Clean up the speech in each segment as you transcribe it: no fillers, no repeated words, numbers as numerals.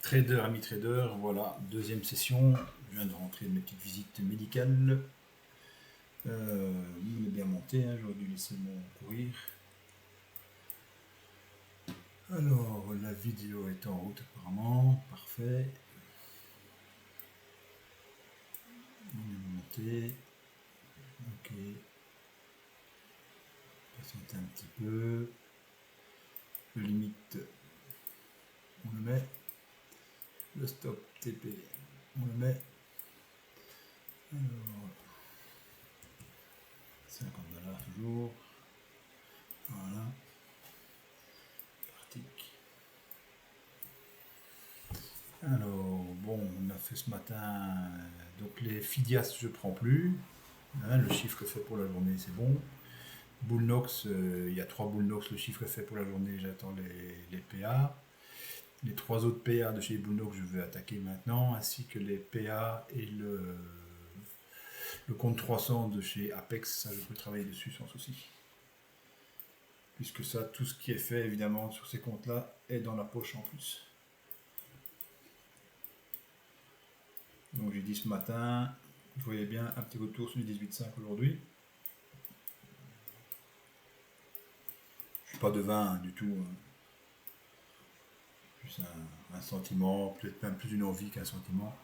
Trader, ami trader, voilà, deuxième session. Je viens de rentrer de mes petites visites médicales. Il est bien monté, hein, j'aurais dû laisser mon courir. Alors, la vidéo est en route apparemment, parfait. On est monté. Ok. Patienter un petit peu. Le limite, on le met. Le stop TP, on le met. Alors, 50 $ toujours. Voilà. Pratique. Alors, bon, on a fait ce matin, donc les Fidias, je prends plus. Hein, le chiffre fait pour la journée, c'est bon. Bullnox, il y a 3 Bullnox, le chiffre est fait pour la journée, j'attends les PA. Les 3 autres PA de chez Bullnox, je vais attaquer maintenant, ainsi que les PA et le compte 300 de chez Apex, ça je peux travailler dessus sans souci. Puisque ça, tout ce qui est fait évidemment sur ces comptes-là est dans la poche en plus. Donc j'ai dit ce matin, vous voyez bien un petit retour sur les 18,5 aujourd'hui. Je suis pas devin du tout. Juste un sentiment, peut-être même plus une envie qu'un sentiment.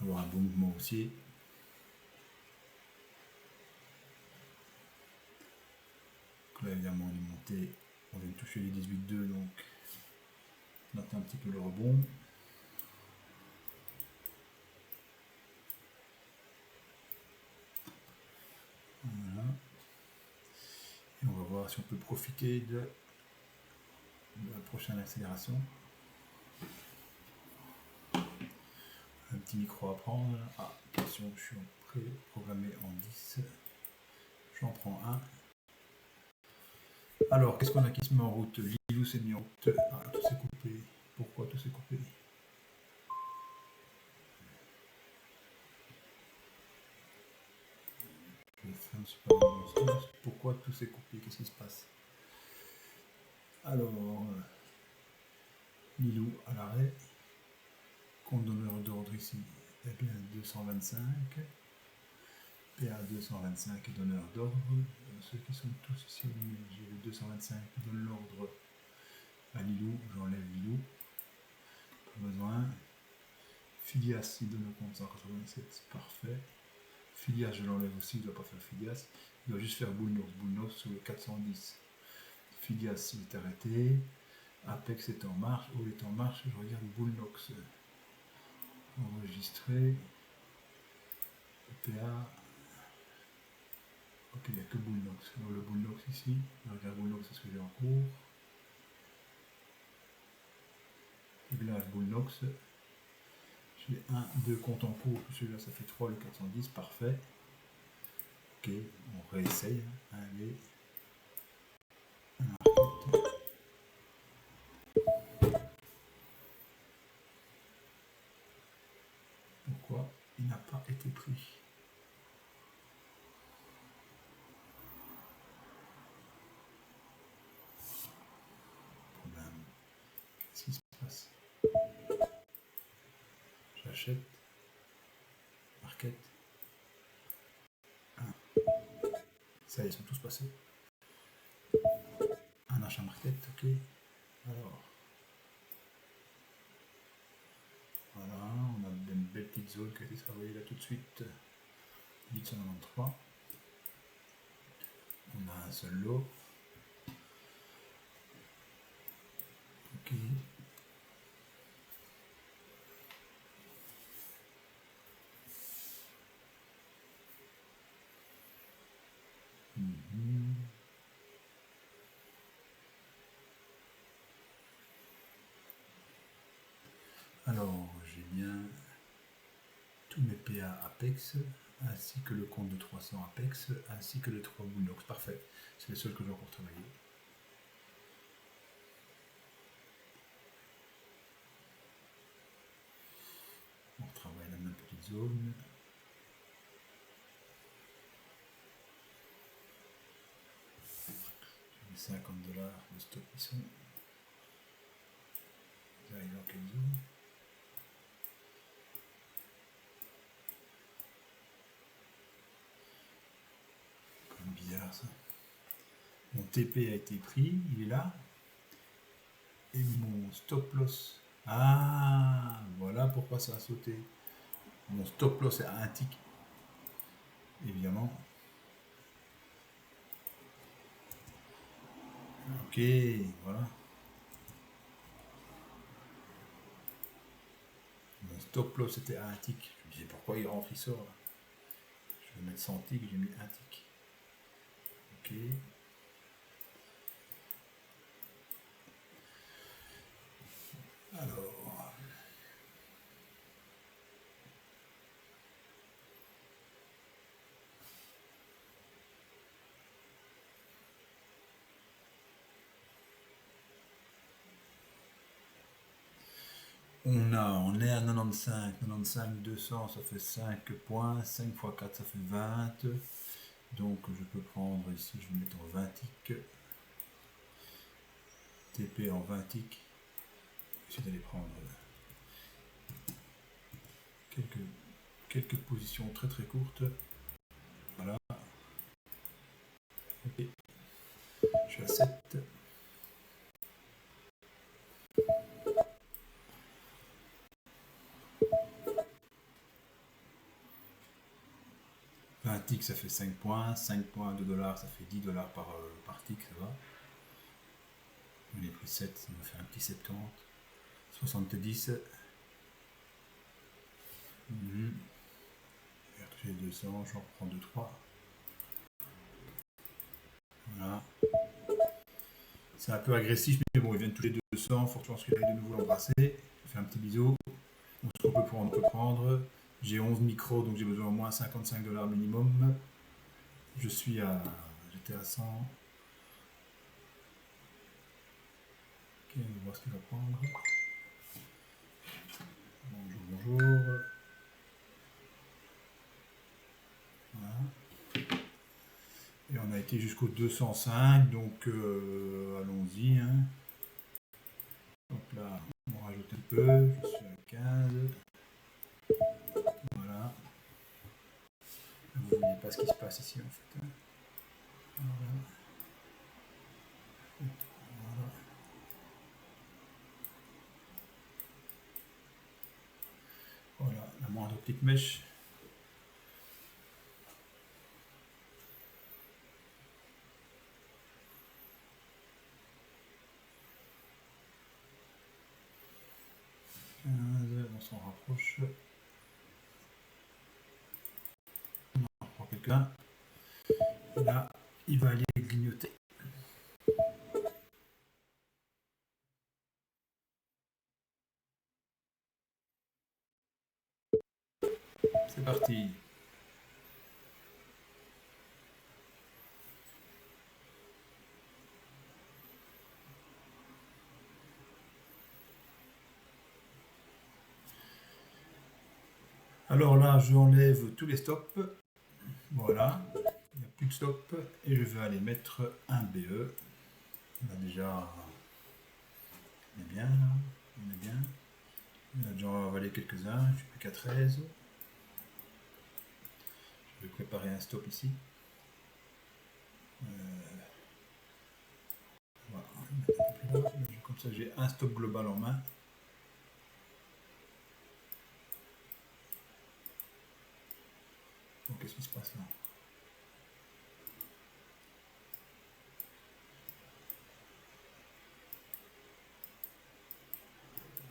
Avoir un bon mouvement haussier. Donc là évidemment on est monté, on vient de toucher les 18,2, donc on attend un petit peu le rebond. Voilà. Et on va voir si on peut profiter de la prochaine accélération. Un petit micro à prendre. Ah, attention, je suis pré-programmé en 10. J'en prends un. Alors, qu'est-ce qu'on a qui se met en route? Lilou s'est mis en route. Ah, tout s'est coupé. Pourquoi tout s'est coupé? Pourquoi tout s'est coupé? Qu'est-ce qui se passe? Alors, Lilou à l'arrêt. Compte donneur d'ordre ici, eh bien 225. PA 225 et donneur d'ordre. Ceux qui sont tous ici, j'ai le 225 qui donne l'ordre à Lilou. J'enlève Lilou. Pas besoin. Fidias, il donne le compte 187. Parfait. Fidias, je l'enlève aussi, il ne doit pas faire Fidias. Il doit juste faire Bullnox. Bullnox sur le 410. Fidias, il est arrêté. Apex est en marche. All est en marche. Je regarde Bullnox. Enregistré. PA. Ok, il n'y a que Bullnox. Alors le Bullnox ici. Je regarde Bullnox, c'est ce que j'ai en cours. Réglage Bullnox. J'ai 1, 2 comptes en cours. Celui-là, ça fait 3, le 410. Parfait. Ok, on réessaye. Allez. Pourquoi il n'a pas été pris? Problème. Qu'est-ce qui se passe? J'achète. Market. Ça y est, ils sont tous passés. Un achat market, ok. Alors. Voilà, on a une belle petite zone qui a été travaillée là tout de suite. 893. On a un seul lot. Ok. Alors, j'ai bien tous mes PA Apex, ainsi que le compte de 300 Apex, ainsi que les 3 Bullnox. Parfait. C'est les seuls que j'ai encore travaillé. On retravaille la même petite zone. J'ai 50 $ de stop qui sont. Vous allez dans quelle zone? TP a été pris, il est là. Et mon stop loss. Ah, voilà pourquoi ça a sauté. Mon stop loss est à un tick. Évidemment. Ok, voilà. Mon stop loss était à un tick. Je me disais pourquoi il rentre, il sort là. Je vais mettre 100 ticks, j'ai mis un tick. Ok. Alors. On est à 95, 95, 200, ça fait 5 points, 5 x 4, ça fait 20. Donc je peux prendre ici, je vais mettre en 20 ticks. TP en 20 ticks. J'essaie d'aller prendre quelques positions très très courtes. Voilà. Ok. Je suis à 7. Un tick ça fait 5 points, 5 points, 2 dollars, ça fait 10 dollars par tick, ça va. On est plus 7, ça me fait un petit 70. 70. J'ai 200, j'en reprends 2-3. Voilà. C'est un peu agressif, mais bon, il vient de toucher 200, faut que je pense qu'il aille de nouveau l'embrasser. Je fais un petit bisou. Donc, ce qu'on peut prendre, on peut prendre. J'ai 11 micros, donc j'ai besoin au moins 55 dollars minimum. J'étais à 100. Ok, on va voir ce qu'il va prendre. Bonjour, bonjour. Voilà. Et on a été jusqu'au 205, donc allons-y. Hein. Donc là, on rajoute un peu. Je suis à 15. Voilà. Vous ne voyez pas ce qui se passe ici en fait. Hein. Voilà. Voilà. Voilà, la moindre petite mèche. On s'en rapproche. On en prend quelqu'un. Là, il va aller grignoter. C'est parti. Alors là, j'enlève tous les stops. Voilà. Il n'y a plus de stop. Et je vais aller mettre un BE. On a déjà... On est bien là. On est bien. On a déjà avalé quelques-uns. Je suis plus qu'à 13. Je vais préparer un stop ici. Voilà. Comme ça, j'ai un stop global en main. Donc, qu'est-ce qui se passe là?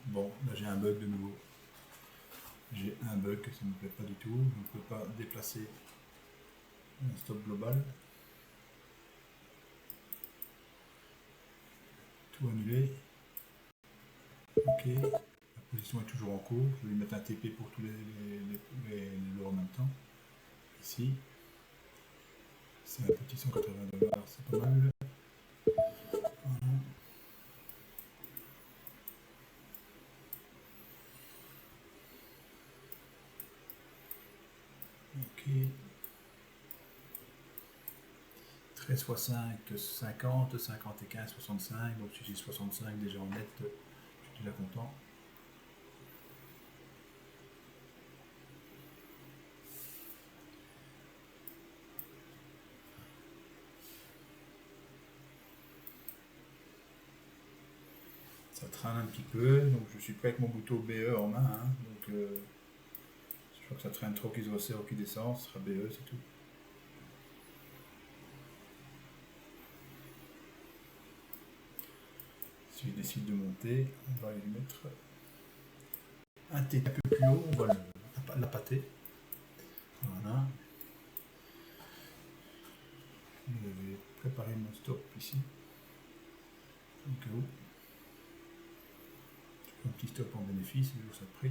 Bon, là j'ai un bug de nouveau. J'ai un bug que ça ne me plaît pas du tout. Je ne peux pas déplacer un stop global. Tout annulé. Ok. La position est toujours en cours. Je vais mettre un TP pour tous les lots en même temps. Ici. C'est un petit 180 dollars, c'est pas mal. Voilà. Ok. 13, 65, 50, 51, 65. Donc si j'ai 65 déjà en net, je suis déjà content. Ça traîne un petit peu, donc je suis prêt avec mon bouton BE en main, hein, donc je crois que ça traîne trop, qu'il se resserre ou qu'il descend, ce sera BE, c'est tout. Si je décide de monter, on va lui mettre un T un peu plus haut, on va la pâter. Voilà. Je vais préparer mon stop ici, au cas où. Je fais un petit stop en bénéfice, je vous ça près.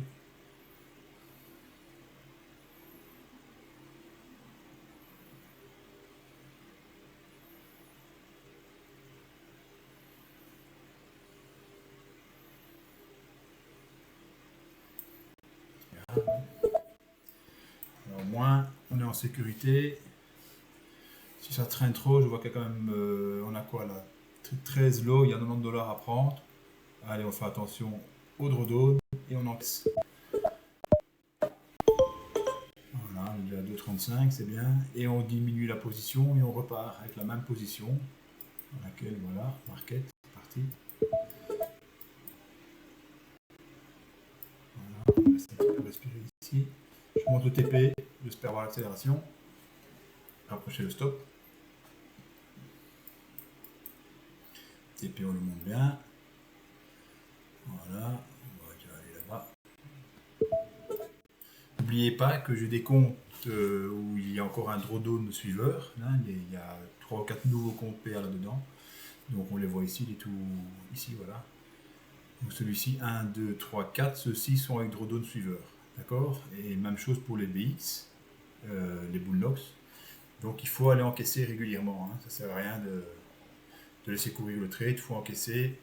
Alors, au moins, on est en sécurité. Si ça traîne trop, je vois qu'il y a quand même, on a quoi là, 13 lots, il y a 90 $ à prendre. Allez, on fait attention au drawdown et on encaisse. Voilà, on est déjà à 2,35, c'est bien. Et on diminue la position et on repart avec la même position. Dans laquelle, voilà, market, c'est parti. Voilà, on laisse un petit peu respirer ici. Je monte au TP, j'espère avoir l'accélération. Rapprocher le stop. TP, on le monte bien. Voilà, on va déjà aller là-bas. N'oubliez pas que j'ai des comptes où il y a encore un drawdown suiveur. Hein, il y a 3 ou 4 nouveaux comptes PA là-dedans. Donc on les voit ici, il est tout ici, voilà. Donc celui-ci, 1, 2, 3, 4, ceux-ci sont avec drawdown suiveur. D'accord. Et même chose pour les BX, les Bullnox. Donc il faut aller encaisser régulièrement. Hein. Ça ne sert à rien de laisser courir le trade, il faut encaisser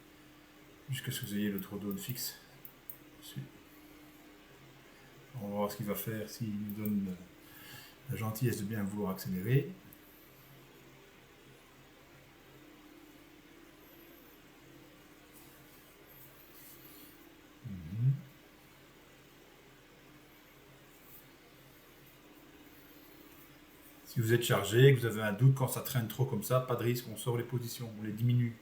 jusqu'à ce que vous ayez le drawdown fixe. On va voir ce qu'il va faire, s'il nous donne la gentillesse de bien vouloir accélérer. Si vous êtes chargé, que vous avez un doute quand ça traîne trop comme ça, pas de risque, on sort les positions, on les diminue.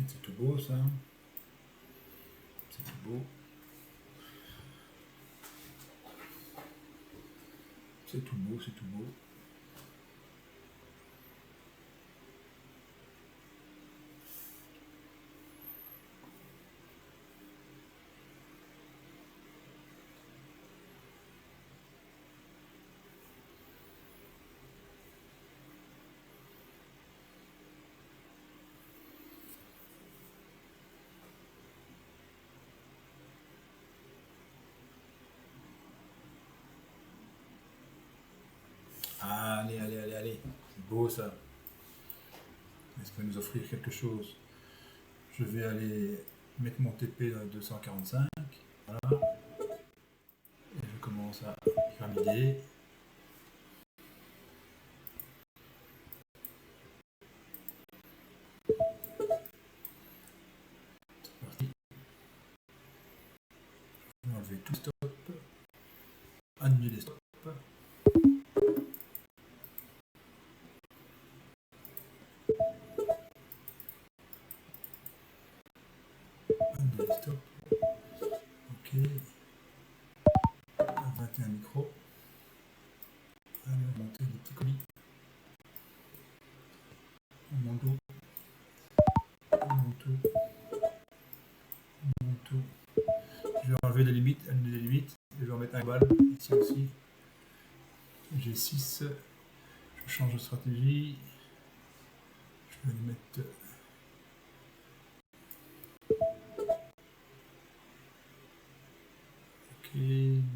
C'est tout beau ça. C'est tout beau. C'est tout beau, c'est tout beau. Allez, allez, allez, allez. C'est beau ça. Est-ce qu'il va nous offrir quelque chose? Je vais aller mettre mon TP dans le 245. Voilà. Et je commence à pyramider. C'est parti. Je vais enlever tout stop. Annuler les stops. Annuler les stops. Ok. 21 micros. Allez, on va monter les petits colis. On monte tout. On monte tout. On monte tout. Je vais enlever les limites, annuler les limites. Et je vais en mettre un global ici aussi. J'ai 6. Je change de stratégie. Je vais les mettre. Ok,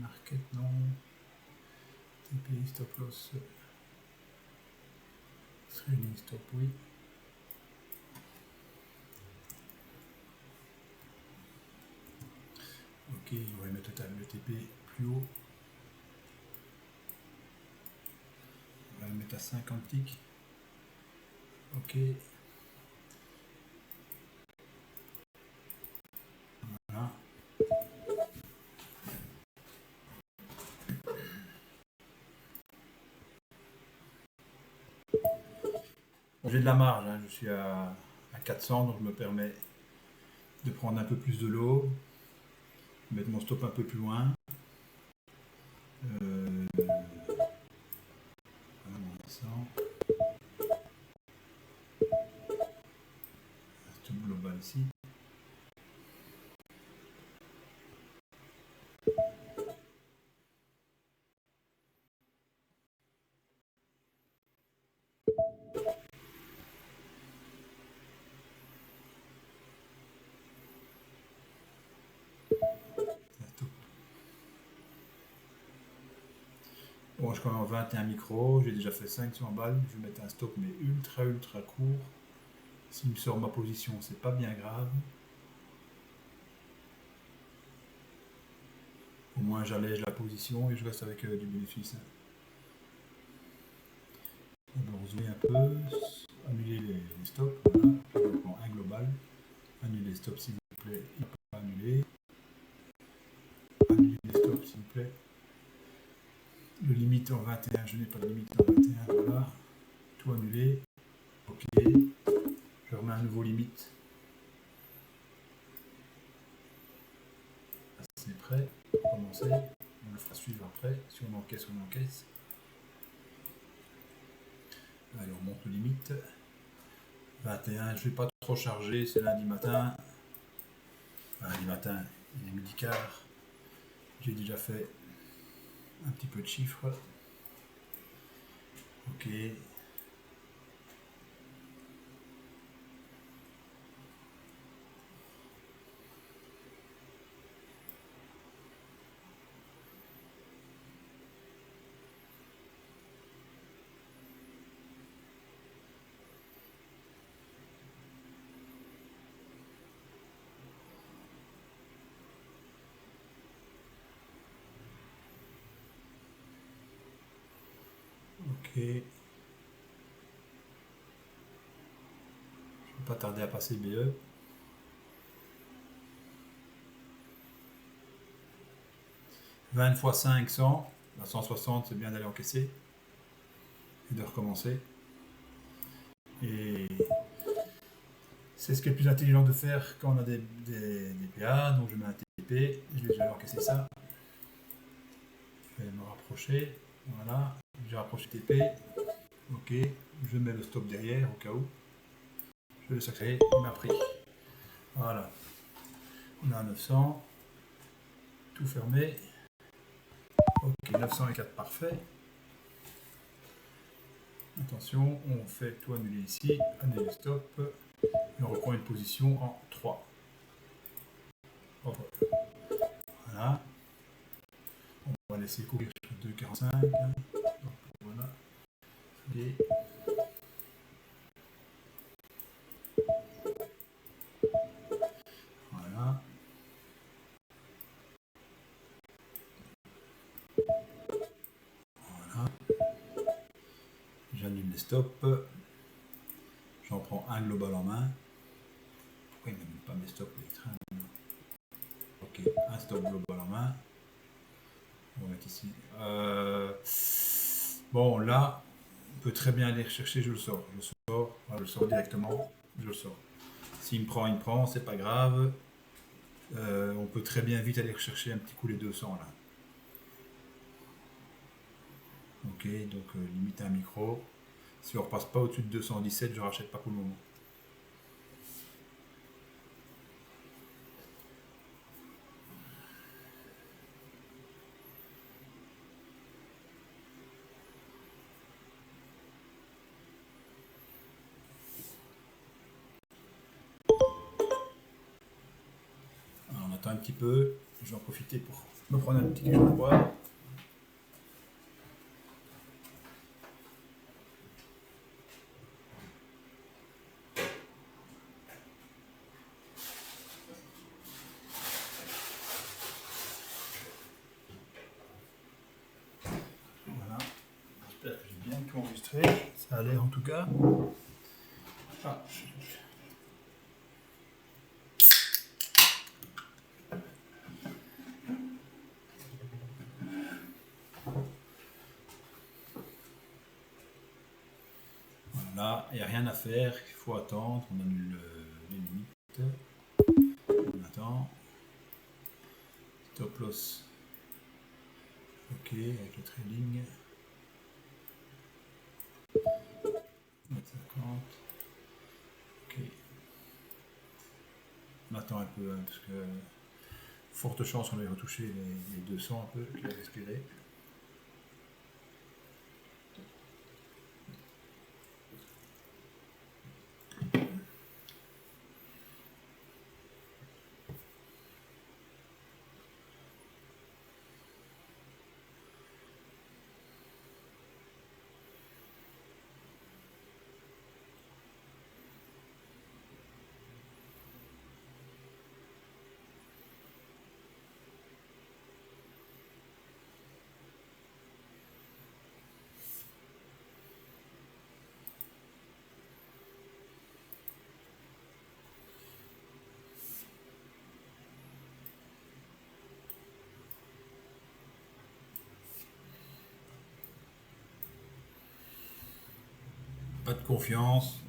market non. TPI stop loss. Trading stop oui. Ok, on va mettre le TP plus haut. On va le mettre à 50 ticks. Ok. Voilà. J'ai de la marge, hein. Je suis à 400, donc je me permets de prendre un peu plus de l'eau, mettre mon stop un peu plus loin. Voilà, mon 100. Stop global ici. Bon, je commence en 21 micros, j'ai déjà fait 500 balles, je vais mettre un stop mais ultra court. S'il me sort ma position, c'est pas bien grave. Au moins j'allège la position et je reste avec du bénéfice. On va zoomer un peu, annuler les stops, voilà. Je prends un global, annuler les stops s'il vous plaît, il peut pas annuler. Annuler les stops s'il vous plaît. Le limite en 21, je n'ai pas de limite en 21, voilà. Tout annulé. Ok. Je remets un nouveau limite. C'est prêt. Pour commencer. On le fera suivre après. Si on encaisse, on encaisse. Allez, on monte le limite. 21, je ne vais pas trop charger, c'est lundi matin. Lundi matin, il est midi quart. J'ai déjà fait un petit peu de chiffres. Ok. Ok. Je ne vais pas tarder à passer BE. 20 x 5, 100. À 160, c'est bien d'aller encaisser et de recommencer. Et c'est ce qui est le plus intelligent de faire quand on a des PA. Donc je mets un TP, je vais déjà encaisser ça. Je vais me rapprocher. Voilà, j'ai rapproché TP. Ok, je mets le stop derrière au cas où. Je le sacrer, il m'a pris. Voilà, on a 900. Tout fermé. Ok, 904, parfait. Attention, on fait tout annuler ici, annuler stop, et on reprend une position en 3. Voilà. On va laisser courir sur 2,45. Voilà. Et voilà. Voilà. J'annule les stops. J'en prends un global en main. Pourquoi il n'annule pas mes stops les trains? Ok, un stop global en main. On va mettre ici. Bon, là, on peut très bien aller rechercher, je le sors. Voilà, je le sors directement, je le sors. S'il me prend, il me prend, c'est pas grave. On peut très bien vite aller rechercher un petit coup les 200 là. Ok, donc limite un micro. Si on repasse pas au-dessus de 217, je rachète pas pour le moment. Alors, on attend un petit peu. Je vais en profiter pour me prendre un petit quelque chose à boire. enregistré, ça a l'air en tout cas. Ah, voilà, il n'y a rien à faire, il faut attendre, on annule les limites, on attend, stop loss, ok, avec le trading, 50, ok, on attend un peu, hein, parce que forte chance qu'on ait retouché les 200 un peu, je vais respirer. Pas de confiance.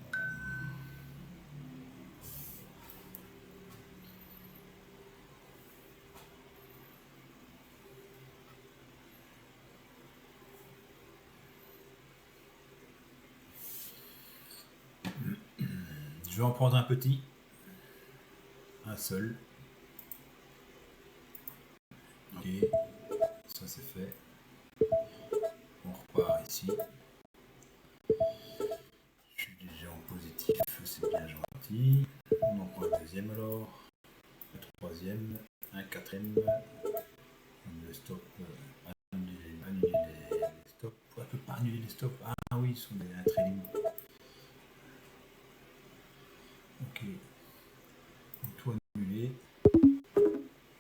Je vais en prendre un petit, un seul. Ok, ça c'est fait. On repart ici. Je suis déjà en positif, c'est bien gentil. On en prend un deuxième alors, un troisième, un quatrième. On le stop, annuler les stops. On ne peut pas annuler les stops. Ah oui, ils sont un trading. Ok, donc tout annuler. Je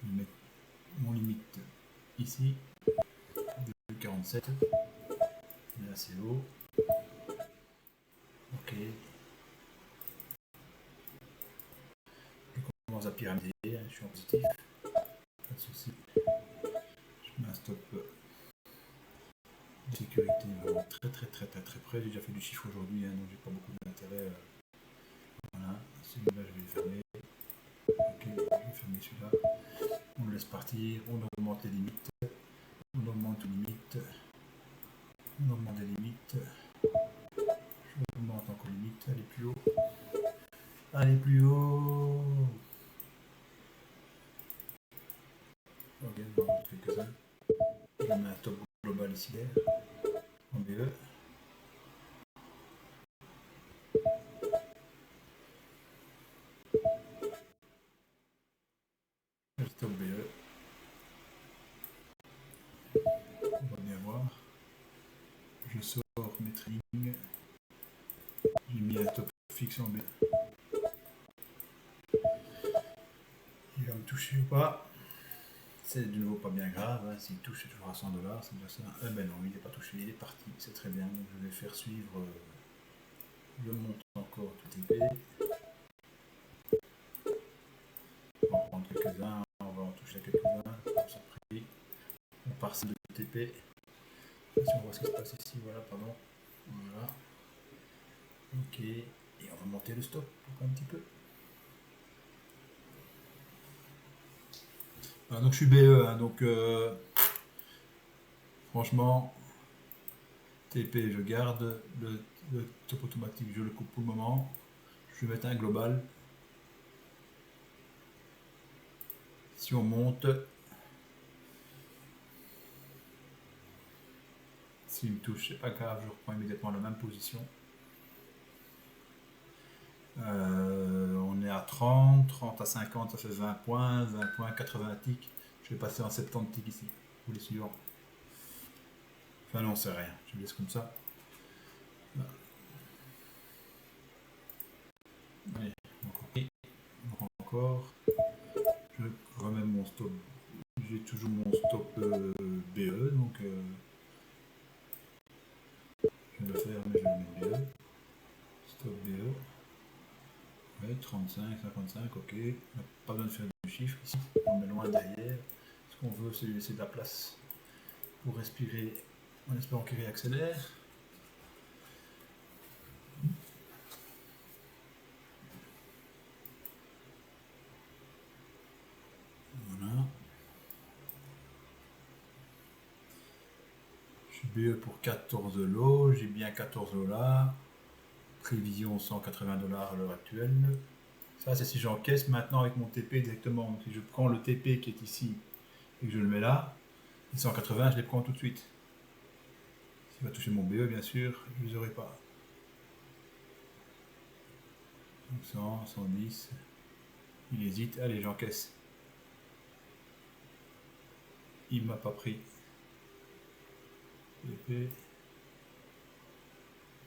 vais mettre mon limite ici, 2,47. Là c'est haut. Ok. Je commence à pyramider, hein, je suis en positif. Pas de souci. Je mets un stop de sécurité vraiment très près. J'ai déjà fait du chiffre aujourd'hui, hein, donc j'ai pas beaucoup d'intérêt. Voilà, celui-là je vais le fermer. Ok, je vais fermer celui-là. On le laisse partir, on augmente les limites. On augmente les limites. On augmente les limites. Je augmente encore les limites. Allez plus haut. Allez plus haut. Ok, on va en mettre quelques-uns. Je mets un top global ici en BE. Stop BE. On va bien voir. Je sors mes trading. J'ai mis un top fixe en BE. Il va me toucher ou pas? C'est de nouveau pas bien grave, hein. S'il touche c'est toujours à 100 $, c'est déjà ça. Ah ben non, il n'est pas touché, il est parti, c'est très bien. Donc je vais faire suivre le montant encore tout TP. On va en prendre quelques-uns, on va en toucher quelques-uns, comme ça pris. On part de TP. Si on voit ce qui se passe ici, voilà, pardon. Voilà. Ok, et on va monter le stop un petit peu. Voilà, donc je suis BE, hein, donc franchement, TP je garde, le top automatique je le coupe pour le moment. Je vais mettre un global. Si on monte, s'il me touche, c'est pas grave, je reprends immédiatement la même position. On est à 30, 30 à 50, ça fait 20 points, 20 points, 80 ticks. Je vais passer en 70 ticks ici, pour les suivants. Enfin non, c'est rien, je laisse comme ça. Allez, encore. Je remets mon stop. J'ai toujours mon stop BE, donc je vais le faire, mais je vais le mettre BE. Stop BE. Ouais, 35, 55, ok. On n'a pas besoin de faire du chiffre ici. On est loin derrière. Ce qu'on veut, c'est lui laisser de la place pour respirer en espérant qu'il réaccélère. Voilà. Je suis BE pour 14 lots. J'ai bien 14 lots là. Prévision 180 $ à l'heure actuelle. Ça, c'est si j'encaisse maintenant avec mon TP directement. Donc, si je prends le TP qui est ici et que je le mets là, les 180, je les prends tout de suite. S'il va toucher mon BE, bien sûr, je ne les aurai pas. Donc 100, 110. Il hésite. Allez, j'encaisse. Il m'a pas pris. TP.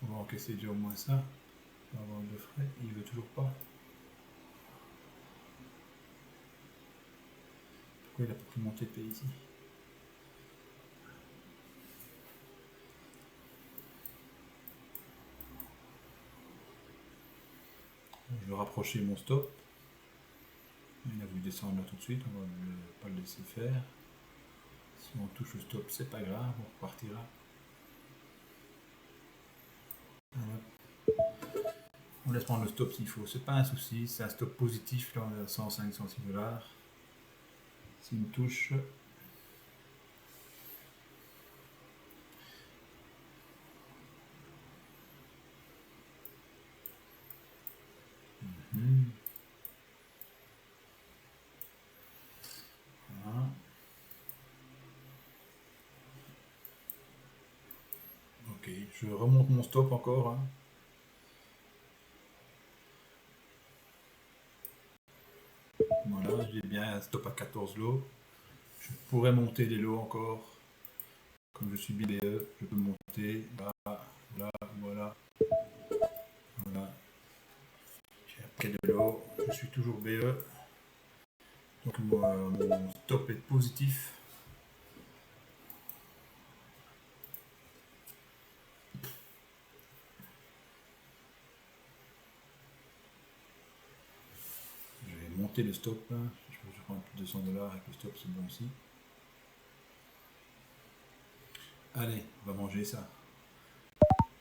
On va encaisser déjà au moins ça. On va avoir de frais. Il veut toujours pas. Pourquoi il a pas pris mon TP ici? Je vais rapprocher mon stop. Il a voulu descendre là tout de suite, on va pas le laisser faire. Si on touche le stop, c'est pas grave, on repartira. Voilà. On laisse prendre le stop s'il faut, c'est pas un souci, c'est un stop positif, là on est à 105, 106 $. S'il me touche, voilà. Ok, je remonte mon stop encore. Hein. Voilà, j'ai bien un stop à 14 lots. Je pourrais monter les lots encore. Comme je suis BE, je peux monter là, là, voilà. Voilà. J'ai un paquet de lots, je suis toujours BE. Donc mon stop est positif. Je vais monter le stop. Hein. Je peux prendre plus de 200 $ avec le stop, c'est bon aussi. Allez, on va manger ça.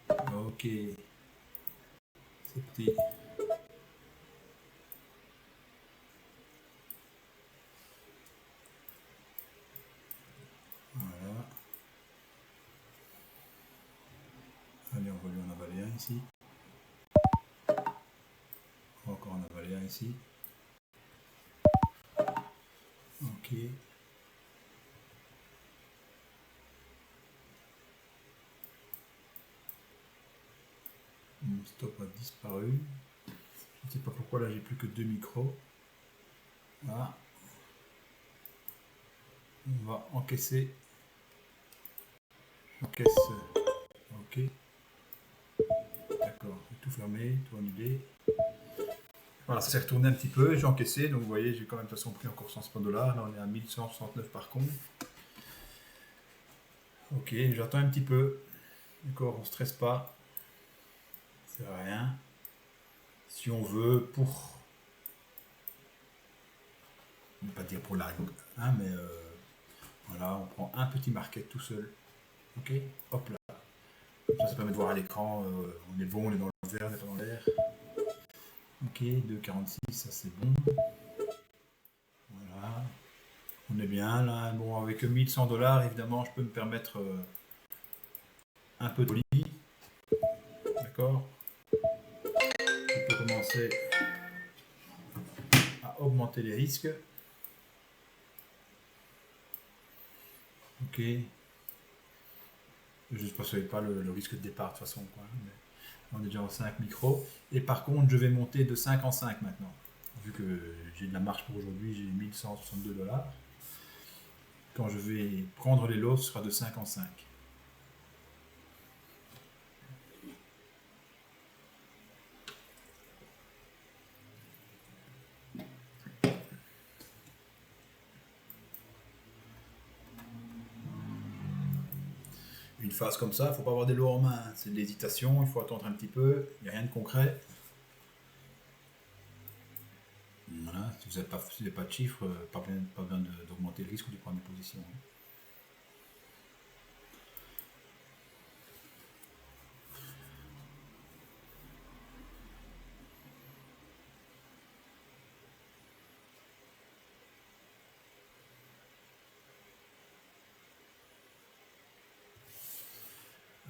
Ok. C'est petit. Voilà. Allez, on va lui en avaler un ici. On va encore en avaler un ici. Ok. Mon stop a disparu. Je ne sais pas pourquoi là j'ai plus que 2 micros. Voilà. On va encaisser. J'encaisse. Ok. D'accord. Tout fermé, tout annulé. Voilà, ça s'est retourné un petit peu, j'ai encaissé, donc vous voyez, j'ai quand même de toute façon pris encore 150 $. Là, on est à 1169 par contre. Ok, j'attends un petit peu. D'accord, on ne stresse pas. C'est rien. Si on veut, pour. Je ne vais pas dire pour la. Hein, mais voilà, on prend un petit market tout seul. Ok, hop là. Ça permet de voir à l'écran, on est bon, on est dans le vert, on n'est pas dans l'air. Ok, 2,46, ça c'est bon. Voilà. On est bien là. Bon, avec 1100 $, évidemment, je peux me permettre un peu de folie. D'accord. Je peux commencer à augmenter les risques. Ok. Je ne sais pas le risque de départ de toute façon. Quoi. Mais on est déjà en 5 micros. Et par contre, je vais monter de 5 en 5 maintenant. Vu que j'ai de la marge pour aujourd'hui, j'ai 1162 $. Quand je vais prendre les lots, ce sera de 5 en 5. une phase comme ça, il ne faut pas avoir des lots en main, hein. C'est de l'hésitation, il faut attendre un petit peu, il n'y a rien de concret. Voilà, si vous n'avez pas de chiffres, pas besoin d'augmenter le risque ou de prendre des positions, hein.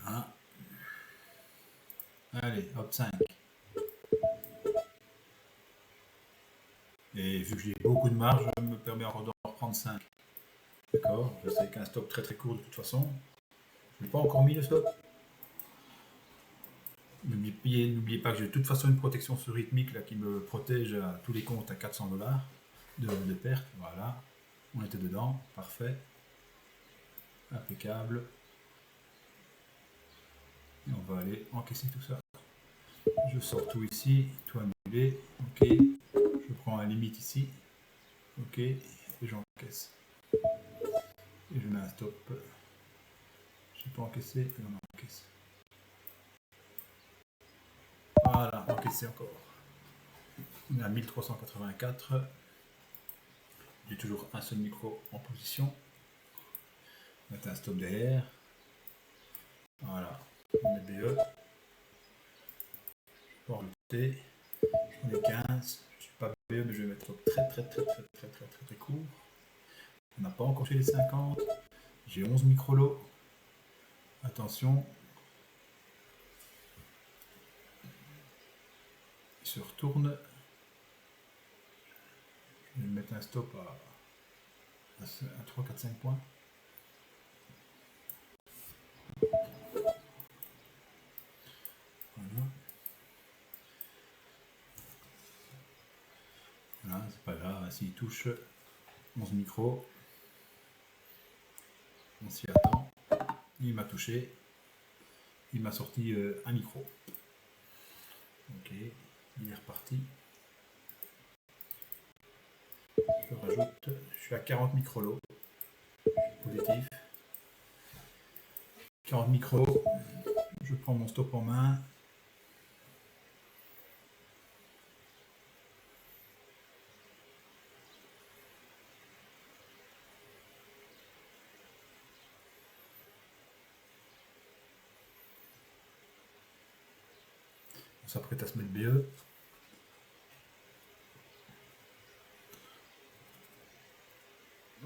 Hein. Allez, hop, 5. Et vu que j'ai beaucoup de marge, je me permets encore de reprendre 5. D'accord, je sais qu'un stop très très court de toute façon. Je n'ai pas encore mis le stop. N'oubliez pas que j'ai de toute façon une protection sur rythmique là, qui me protège à tous les comptes à 400 $ de perte. Voilà, on était dedans, parfait, impeccable. Et on va aller encaisser tout ça. Je sors tout ici, tout annulé, ok. Je prends un limite ici, ok, et j'encaisse. Et je mets un stop. Je n'ai pas encaissé, et on encaisse. Voilà, encaissé encore. On est à 1384. J'ai toujours un seul micro en position. Mettre un stop derrière. Voilà, on est BE. Je peux rajouter. J'en ai 15. Je ne suis pas BE, mais je vais mettre très court. On n'a pas encore fait les 50. J'ai 11 micro-lots. Attention. Il se retourne. Je vais mettre un stop à 3, 4, 5 points. Voilà. Voilà, c'est pas grave, s'il touche 11 micros, on s'y attend. Il m'a touché, il m'a sorti un micro. Ok, il est reparti. Je rajoute, je suis à 40 micro-lots, positif. 40 micros, je prends mon stop en main. On s'apprête à se mettre BE.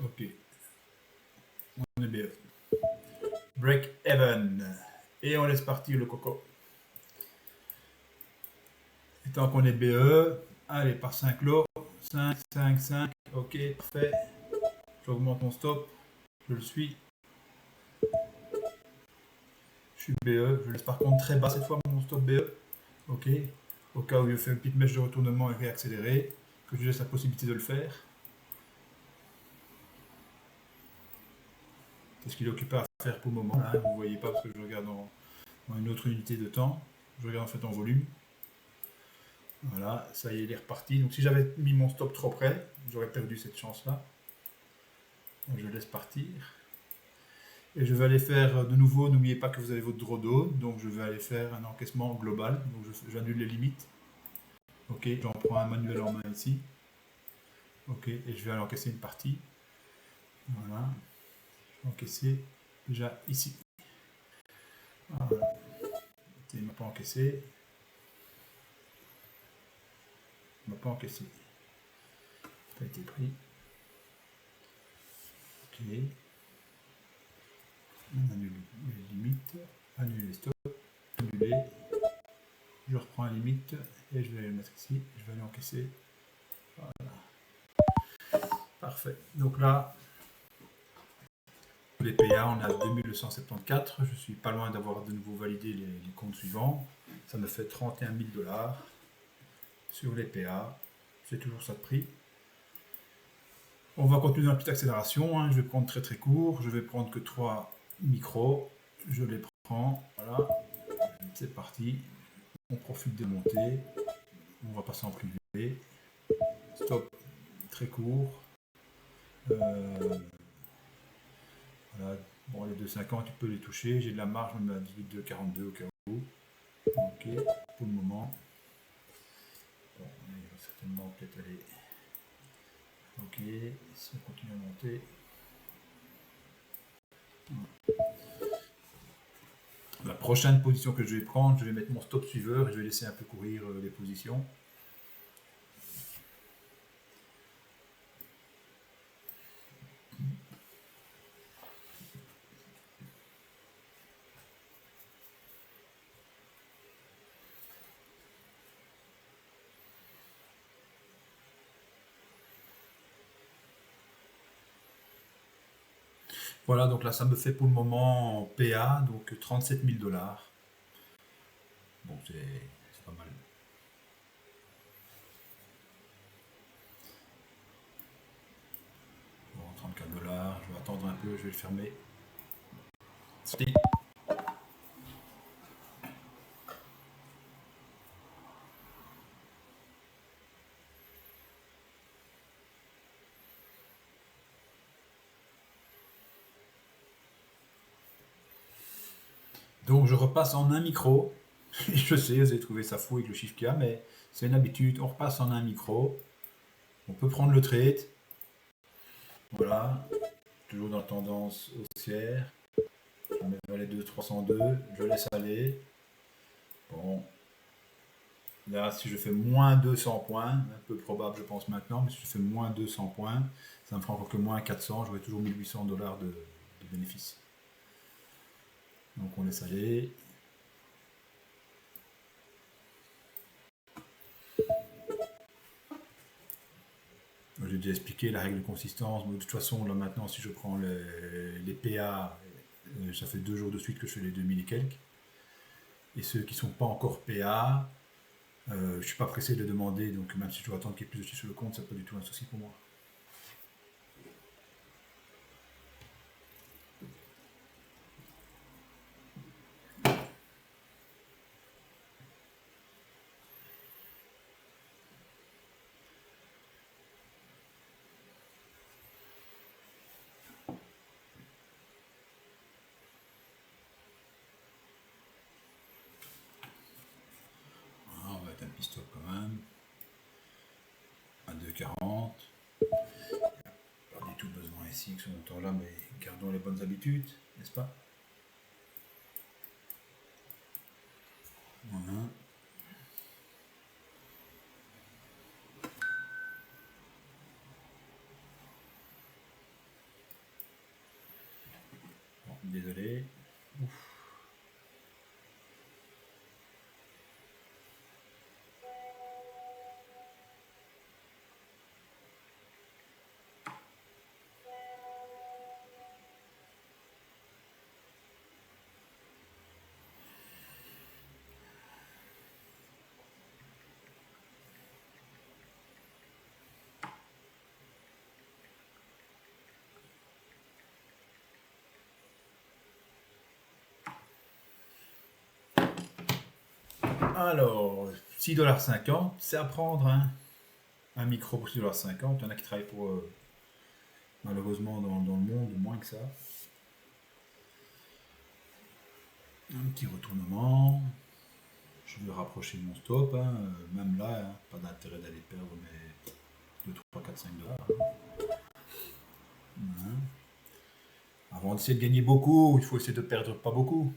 Ok, on est BE. Break even. Et on laisse partir le coco. Et tant qu'on est BE, allez, par 5 lots. 5, 5, 5. Ok, parfait. J'augmente mon stop. Je le suis. Je suis BE. Je laisse par contre très bas cette fois mon stop BE. Ok. Au cas où il fait une petite mèche de retournement et réaccélérer, que je laisse la possibilité de le faire. C'est ce qu'il est occupé à faire pour le moment. Là, vous ne voyez pas parce que je regarde dans une autre unité de temps. Je regarde en fait en volume. Voilà, ça y est, il est reparti. Donc si j'avais mis mon stop trop près, j'aurais perdu cette chance-là. Donc je laisse partir. Et je vais aller faire de nouveau, n'oubliez pas que vous avez votre drawdown, donc je vais aller faire un encaissement global. Donc j'annule les limites. Ok, j'en prends un manuel en main ici. Ok, et je vais aller encaisser une partie. Voilà, je vais encaisser déjà ici. Voilà. Il ne m'a pas encaissé. Il ne m'a pas encaissé. Ça a été pris. Ok. On annule les limites. Annuler les stops. Annuler. Je reprends la limite et je vais aller le mettre ici. Je vais aller encaisser. Voilà. Parfait. Donc là, les PA, on a 2274. Je suis pas loin d'avoir de nouveau validé les comptes suivants. Ça me fait 31 000 $ sur les PA. C'est toujours ça de prix. On va continuer dans la petite accélération. Hein. Je vais prendre très très court. Je vais prendre que 3 micros. Je les prends. Voilà. C'est parti. On profite des montées. On va passer en privé. Stop très court. Voilà. Bon, les 2,50, tu peux les toucher. J'ai de la marge, je me mets à 18,42 au cas où. Ok, pour le moment. Bon, il va certainement peut-être aller. Ok, si on continue à monter. La prochaine position que je vais prendre, je vais mettre mon stop suiveur et je vais laisser un peu courir les positions. Voilà, donc là, ça me fait pour le moment PA, donc 37 000 $. Bon, c'est pas mal. Bon, 34 $, je vais attendre un peu, je vais le fermer. C'était- Donc, je repasse en un micro. Je sais, vous avez trouvé ça fou avec le chiffre qu'il y a, mais c'est une habitude. On repasse en un micro. On peut prendre le trade. Voilà, toujours dans la tendance haussière. On met valet 2, 302. Je laisse aller. Bon, là, si je fais moins 200 points, un peu probable, je pense maintenant, mais si je fais moins 200 points, ça me fera encore que moins 400. J'aurai toujours 1800 $ de bénéfice. Donc, on laisse aller. J'ai déjà expliqué la règle de consistance, mais de toute façon, là maintenant, si je prends les PA, ça fait 2 jours de suite que je fais les 2000 et quelques. Et ceux qui ne sont pas encore PA, je ne suis pas pressé de les demander, donc même si je dois attendre qu'il y ait plus de chiffres sur le compte, ça n'est pas du tout un souci pour moi. Ah, on va être un petit stop quand même. À 2,40. Pas du tout besoin ici que ce montant-là, mais gardons les bonnes habitudes, n'est-ce pas? Voilà. Bon, désolé. Ouf. Alors, 6,50 $, c'est à prendre, hein. Un micro pour 6,50 $. Il y en a qui travaillent pour, malheureusement, dans le monde, moins que ça. Un petit retournement. Je vais rapprocher mon stop, hein. Même là, hein, pas d'intérêt d'aller perdre mes 2, 3, 4, 5 $. Hein. Avant d'essayer de gagner beaucoup, il faut essayer de perdre pas beaucoup.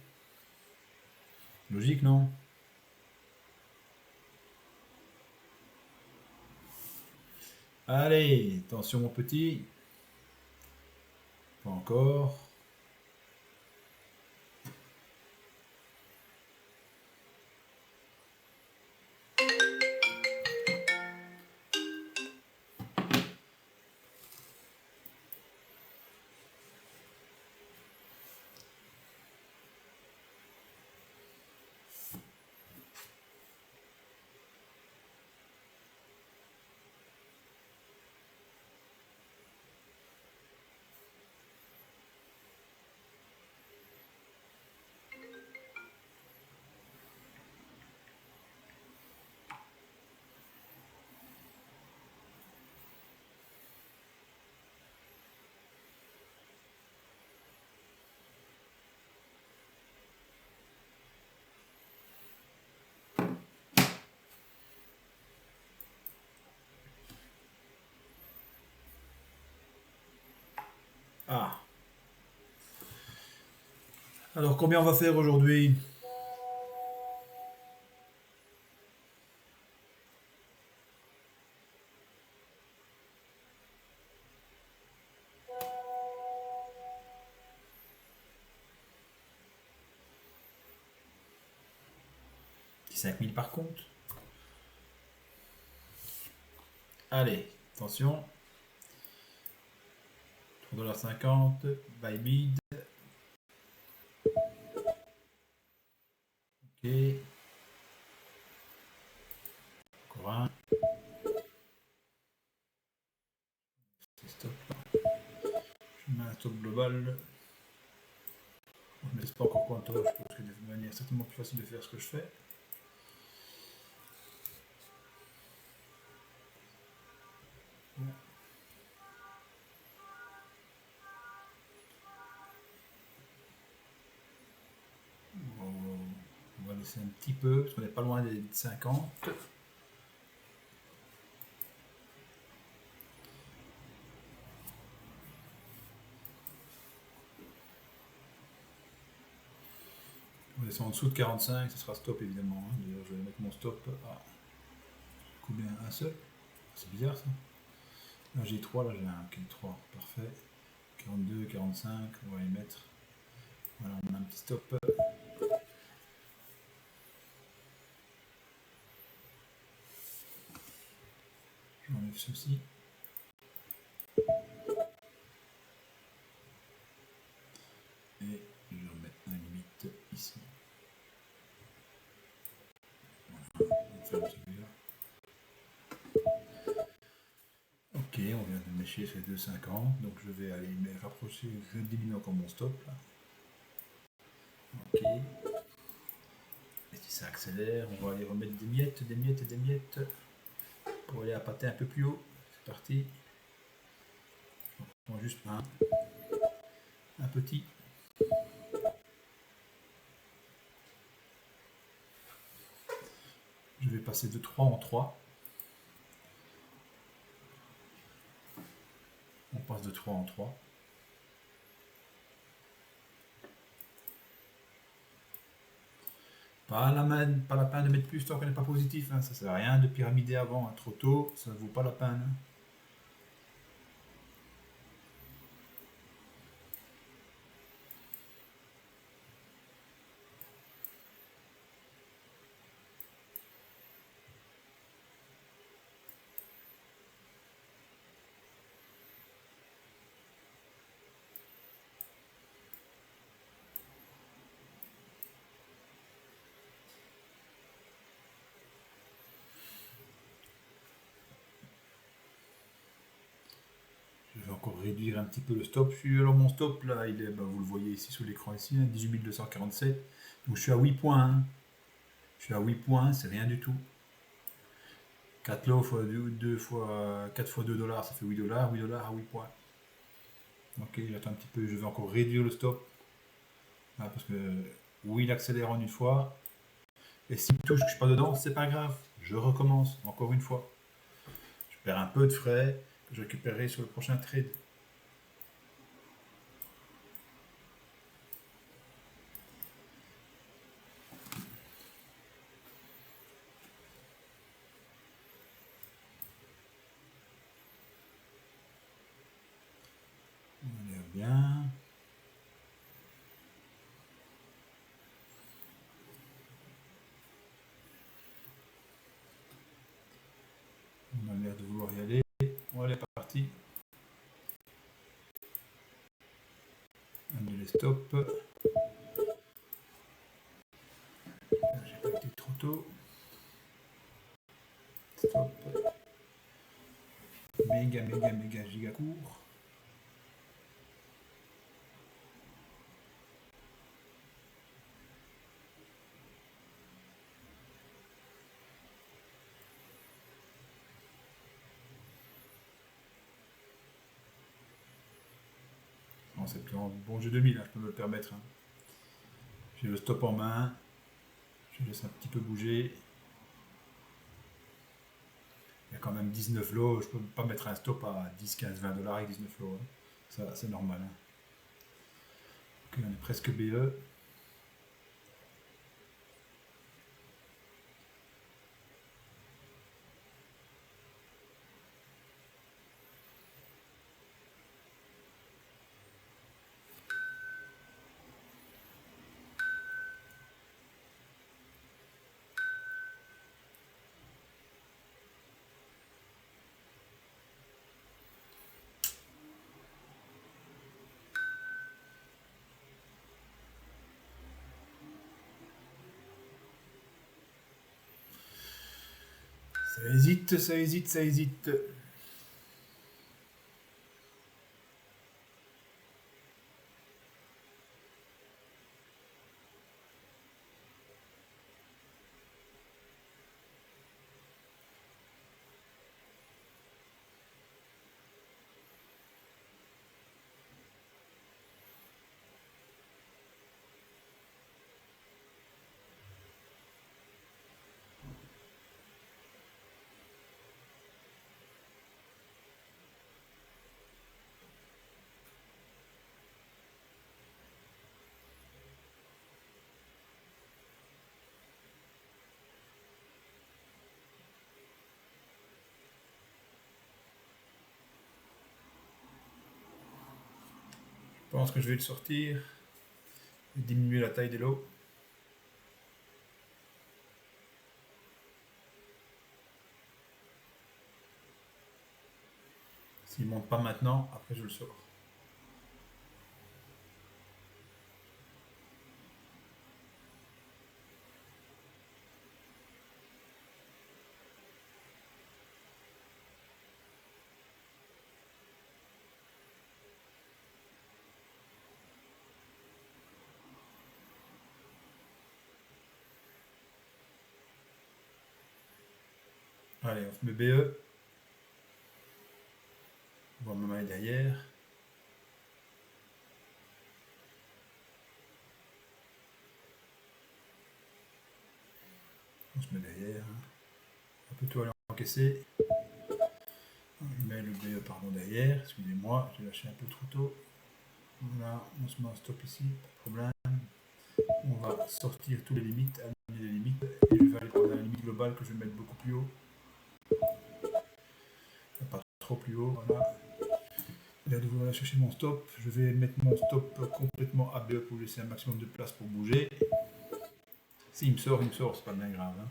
Logique, non? Allez, attention mon petit. Pas encore. Ah. Alors combien on va faire aujourd'hui? Petit 5000 par contre. Allez, attention. 3,50 $, buy bid. Ok. Encore un. C'est stop. Je mets un stop global. Je ne laisse pas encore compter, je pense que de manière certainement plus facile de faire ce que je fais. On va laisser un petit peu, parce qu'on n'est pas loin des 50. On va laisser en dessous de 45, ce sera stop évidemment. D'ailleurs, je vais mettre mon stop à combien? Un seul? C'est bizarre ça. Là j'ai 3, là j'ai un. Ok, 3, parfait. 42, 45, on va y mettre. Voilà, on a un petit stop. J'enlève ceci. Et je vais remettre un limite ici. Voilà, on ferme celui-là. Ok, on vient de mécher ces 2,50. Donc je vais aller me rapprocher, je diminue encore mon stop là. Ok. Et si ça accélère, on va aller remettre des miettes, des miettes et des miettes pour aller appâter un peu plus haut. C'est parti. On prend juste un petit. Je vais passer de 3 en 3. On passe de 3 en 3. Pas la peine de mettre plus tant qu'on n'est pas positif. Hein. Ça sert à rien de pyramider avant. Hein. Trop tôt, ça ne vaut pas la peine. Hein. Je vais encore réduire un petit peu le stop. Alors mon stop là, il est, vous le voyez ici sous l'écran ici, hein, 18 247. Donc je suis à 8 points. Hein. Je suis à 8 points, c'est rien du tout. 4 lots fois 4 fois 2 $, ça fait 8 $. 8 $ à 8 points. Ok, j'attends un petit peu, je vais encore réduire le stop. Là, parce que oui, il accélère en une fois. Et s'il me touche que je suis pas dedans, c'est pas grave. Je recommence encore une fois. Je perds un peu de frais que je récupérerai sur le prochain trade. On a l'air bien. On a l'air de vouloir y aller. On est parti. Annuler stop. J'ai pas été trop tôt. Stop. Méga, méga, méga, giga court. Non, c'est plus un bon jeu 2000, hein, je peux me le permettre. Hein. J'ai le stop en main. Je laisse un petit peu bouger. Il y a quand même 19 lots. Je peux pas mettre un stop à 10, 15, 20 $ avec 19 lots. Hein. Ça, c'est normal. Hein. Ok, on est presque BE. Ça hésite, ça hésite, ça hésite. Je pense que je vais le sortir et diminuer la taille des lots. S'il ne monte pas maintenant, après je le sors. Allez, on se met BE. On va me mettre derrière. On se met derrière. On peut tout aller encaisser. Je mets le BE pardon derrière. Excusez-moi, j'ai lâché un peu trop tôt. Voilà, on se met en stop ici, pas de problème. On va sortir toutes les limites, aligner les limites. Et je vais aller prendre la limite globale que je vais mettre beaucoup plus haut. Pas trop plus haut, voilà. Et là, de vouloir aller chercher mon stop. Je vais mettre mon stop complètement à BE pour laisser un maximum de place pour bouger. S'il me sort, c'est pas bien grave. Hein.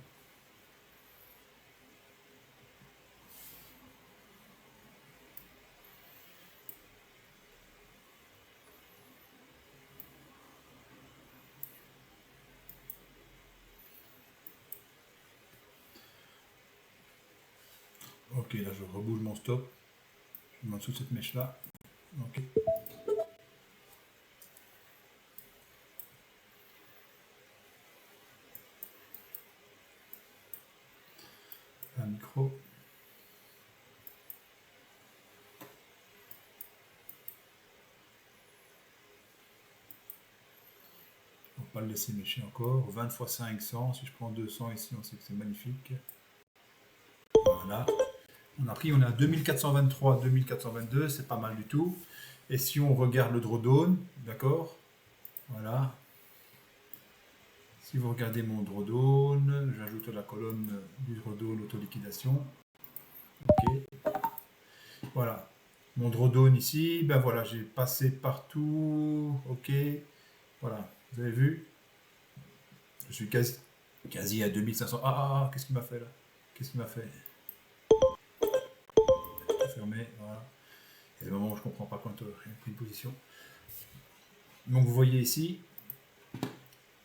Ok, là je rebouge mon stop. Je mets en dessous de cette mèche là. Ok. Un micro. On va pas le laisser mécher encore. 20 x 5, 100. Si je prends 200 ici, on sait que c'est magnifique. Voilà. On a pris, on est à 2423, 2422, c'est pas mal du tout. Et si on regarde le drawdown, d'accord, voilà. Si vous regardez mon drawdown, j'ajoute la colonne du drawdown auto-liquidation. Ok. Voilà. Mon drawdown ici, ben voilà, j'ai passé partout. Ok. Voilà. Vous avez vu? Je suis quasi à 2500. Ah, qu'est-ce qu'il m'a fait là? Qu'est-ce qu'il m'a fait? Fermé, voilà. Il y a des moments où je ne comprends pas quand j'ai pris une position. Donc vous voyez ici,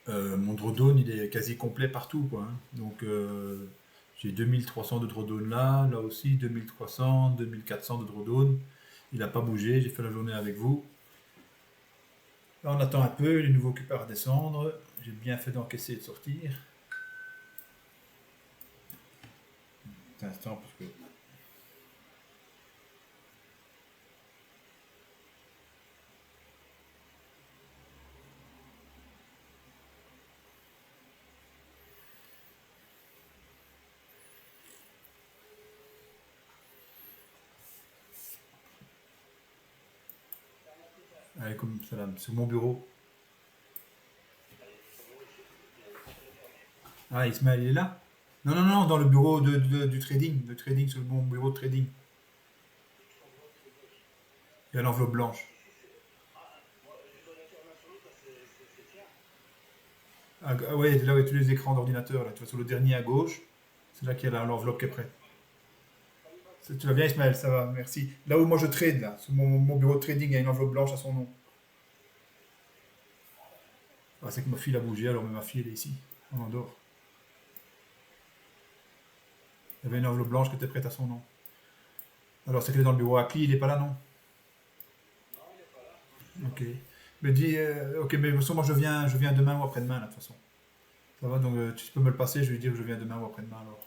mon drawdown il est quasi complet partout. Quoi, hein. Donc j'ai 2300 de drawdown là, là aussi 2300, 2400 de drawdown. Il n'a pas bougé, j'ai fait la journée avec vous. Là on attend un peu, les nouveaux occupants à descendre. J'ai bien fait d'encaisser et de sortir. Un instant parce que... Alaykoum salam. Sur mon bureau. Ah, Ismaël, il est là? Non, non, non, dans le bureau du trading. De trading, sur mon bureau de trading. Il y a l'enveloppe blanche. Ah ouais, c'est là où il y a tous les écrans d'ordinateur. Là. Tu vois, sur le dernier à gauche, c'est là qu'il y a l'enveloppe qui est prête. Tu vas bien, Ismaël, ça va, merci. Là où moi je trade, là, sur mon bureau de trading, il y a une enveloppe blanche à son nom. Ah, c'est que ma fille a bougé, alors mais ma fille elle est ici, en Andorre. Il y avait une enveloppe blanche qui était prête à son nom. Alors c'est qu'elle est dans le bureau à qui? Il est pas là, non? Ok. Mais dis, ok, mais de toute façon, moi je viens demain ou après-demain, là, de toute façon. Ça va, donc tu peux me le passer, je vais lui dire que je viens demain ou après-demain, alors.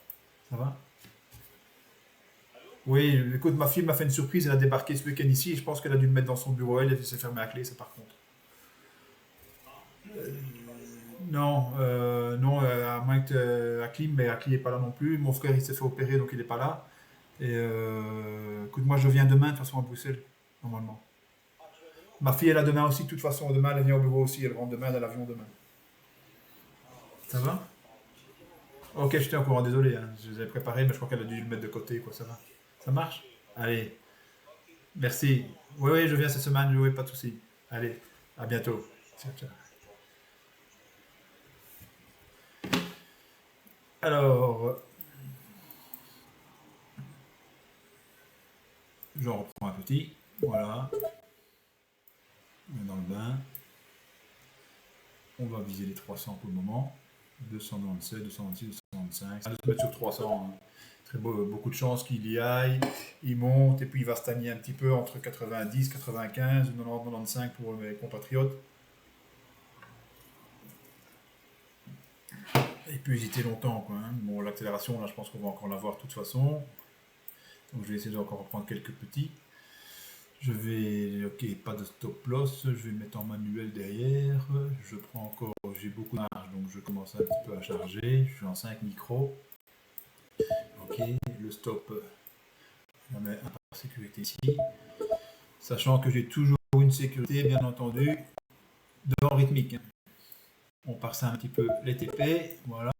Ça va? Oui, écoute, ma fille m'a fait une surprise, elle a débarqué ce week-end ici, et je pense qu'elle a dû le mettre dans son bureau, elle s'est fermée à clé, ça par contre. Non, non, à moins que Aklim, mais Akli n'est pas là non plus. Mon frère, il s'est fait opérer, donc il n'est pas là. Et écoute, moi, je viens demain, de toute façon, à Bruxelles, normalement. Ma fille, elle a demain aussi, de toute façon, demain, elle vient au bureau aussi, elle rentre demain, elle a l'avion demain. Ça va? Ok, je t'ai au courant, désolé, hein, je les avais préparés, mais je crois qu'elle a dû le mettre de côté, quoi, ça va? Ça marche? Allez, merci. Oui, oui, je viens cette semaine, oui, pas de souci. Allez, à bientôt. Ciao, ciao. Alors, j'en reprends un petit. Voilà, on est dans le bain. On va viser les 300 pour le moment. 297, 226, 295. Ça va se mettre sur 300. Hein. Très beau, beaucoup de chances qu'il y aille. Il monte et puis il va stagner un petit peu entre 90, 95, 90, 95 pour mes compatriotes. Il peut hésiter longtemps. Quoi, hein. Bon, l'accélération, là, je pense qu'on va encore l'avoir de toute façon. Donc je vais essayer de encore reprendre quelques petits. Je vais, ok, pas de stop loss, je vais mettre en manuel derrière. Je prends encore, j'ai beaucoup de marge, donc je commence un petit peu à charger. Je suis en 5 micros. Ok, le stop, on met un par sécurité ici. Sachant que j'ai toujours une sécurité, bien entendu, dans rythmique. Hein. On passe un petit peu les TP, voilà.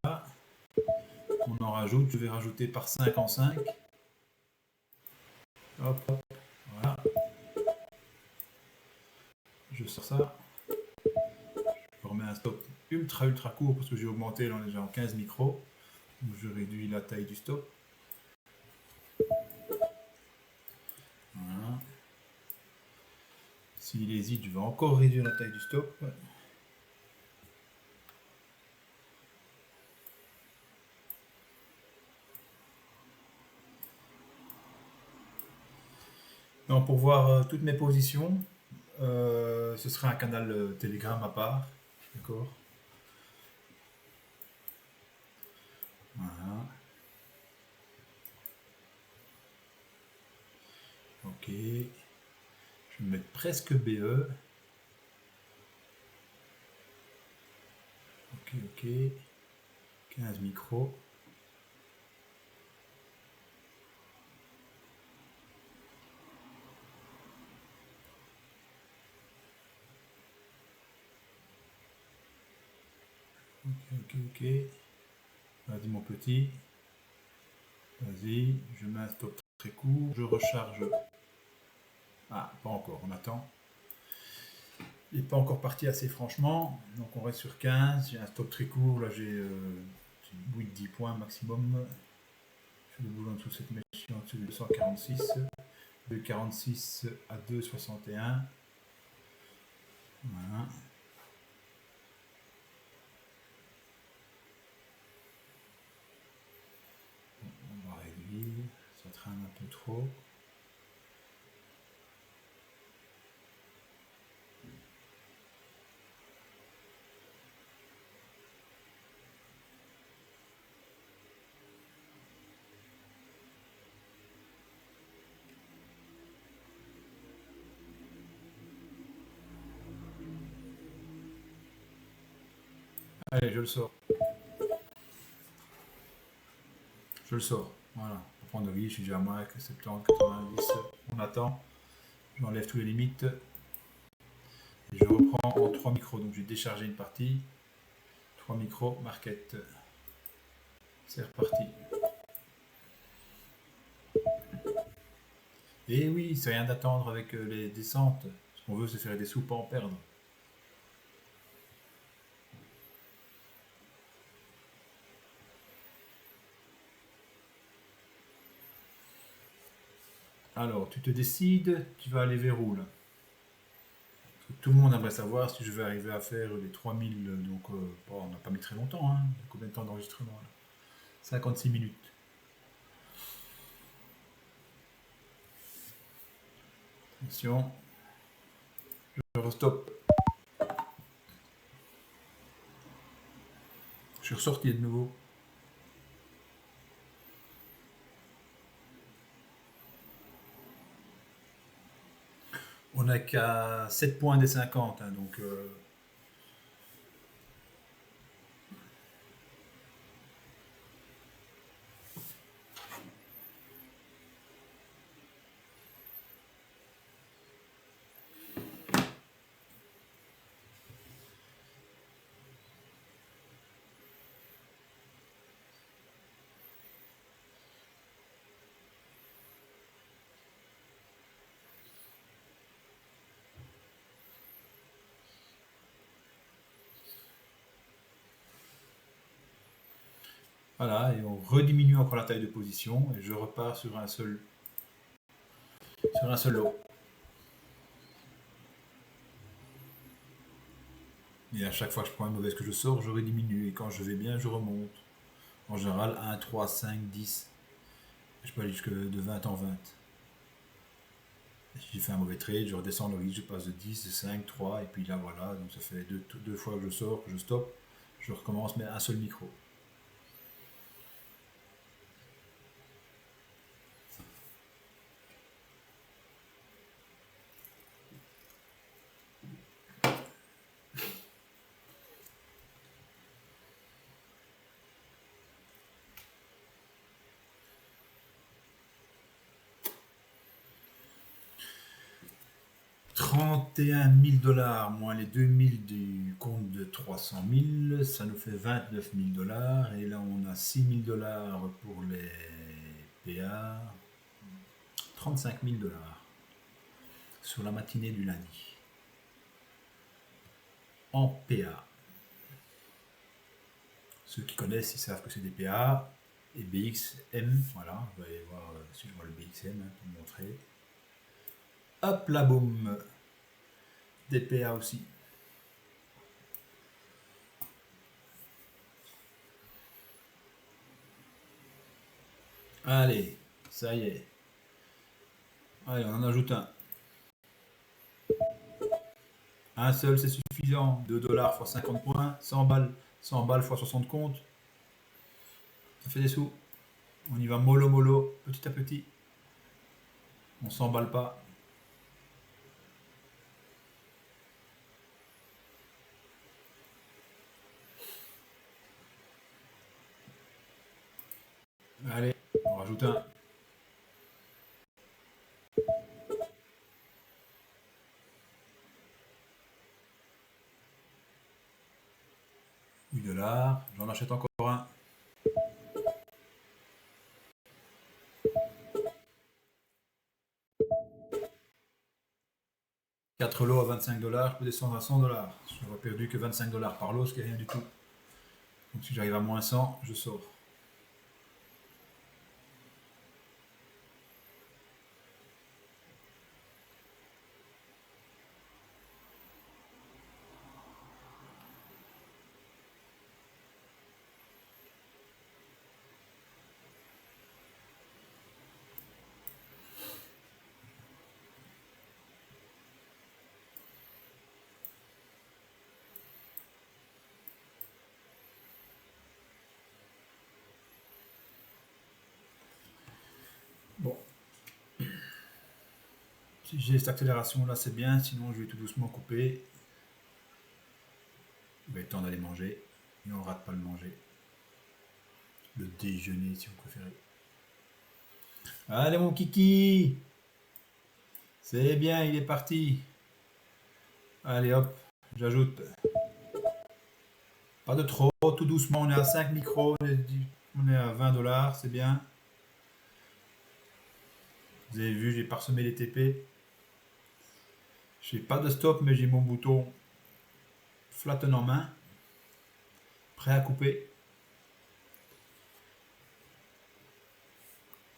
On en rajoute, je vais rajouter par 5 en 5. Hop, hop, voilà. Je sors ça. Je remets un stop ultra court parce que j'ai augmenté, là on est déjà en 15 micros. Donc je réduis la taille du stop. Voilà. S'il hésite, je vais encore réduire la taille du stop. Donc pour voir toutes mes positions, ce serait un canal Telegram à part. D'accord. Voilà. Ok. Je vais mettre presque BE. Ok, ok. 15 micros. Ok, ok, ok. Vas-y mon petit. Vas-y. Je mets un stop très court. Je recharge. Ah, pas encore. On attend. Il n'est pas encore parti assez franchement. Donc on reste sur 15. J'ai un stop très court. Là j'ai une bouille de 10 points maximum. Je le bouge en dessous de cette mèche en dessous de 246. 2,46 à 2,61. Voilà. On va réduire. Ça traîne un peu trop. Allez, je le sors. Je le sors. Voilà. Pour prendre de vie, je suis déjà à moins que 70, 90. On attend. J'enlève tous les limites. Et je reprends en 3 micros. Donc j'ai déchargé une partie. 3 micros, market. C'est reparti. Et oui, c'est rien d'attendre avec les descentes. Ce qu'on veut, c'est faire des sous, pas en perdre. Alors, tu te décides, tu vas aller vers où là? Tout le monde aimerait savoir si je vais arriver à faire les 3000. Donc, bon, on n'a pas mis très longtemps. Hein. Combien de temps d'enregistrement là? 56 minutes. Attention, je restop. Je suis ressorti de nouveau. On n'a qu'à 7 points des 50. Hein, donc, voilà, et on rediminue encore la taille de position. Et je repars sur un seul lot. Et à chaque fois que je prends une mauvaise que je sors, je rediminue. Et quand je vais bien, je remonte. En général, 1, 3, 5, 10. Je peux aller jusque de 20 en 20. Si j'ai fait un mauvais trade, je redescends le risque, je passe de 10, de 5, 3, et puis là voilà, donc ça fait deux fois que je sors, que je stoppe, je recommence, mais un seul micro. $31 000 moins les 2000 du compte de 300 000, ça nous fait $29 000. Et là, on a $6 000 pour les PA, $35 000 sur la matinée du lundi en PA. Ceux qui connaissent, ils savent que c'est des PA et BXM. Voilà, vous allez voir si je vois le BXM hein, pour vous montrer. Hop là, boum. Des PA aussi. Allez, ça y est. Allez, on en ajoute un. Un seul, c'est suffisant. $2 x 50 points, 100 balles. 100 balles x 60 comptes. Ça fait des sous. On y va mollo mollo, petit à petit. On s'emballe pas. Allez, on rajoute un. $8. J'en achète encore un. Quatre lots à $25, je peux descendre à $100. J'aurais perdu que $25 par lot, ce qui est rien du tout. Donc si j'arrive à moins 100, je sors. Bon. Si j'ai cette accélération là, c'est bien, sinon je vais tout doucement couper. Il va être temps d'aller manger. Et on rate pas le manger. Le déjeuner si vous préférez. Allez mon kiki. C'est bien, il est parti. Allez hop, j'ajoute. Pas de trop, tout doucement. On est à 5 micros, on est à 20 $, c'est bien. Vous avez vu, j'ai parsemé les TP. J'ai pas de stop, mais j'ai mon bouton flatten en main. Prêt à couper.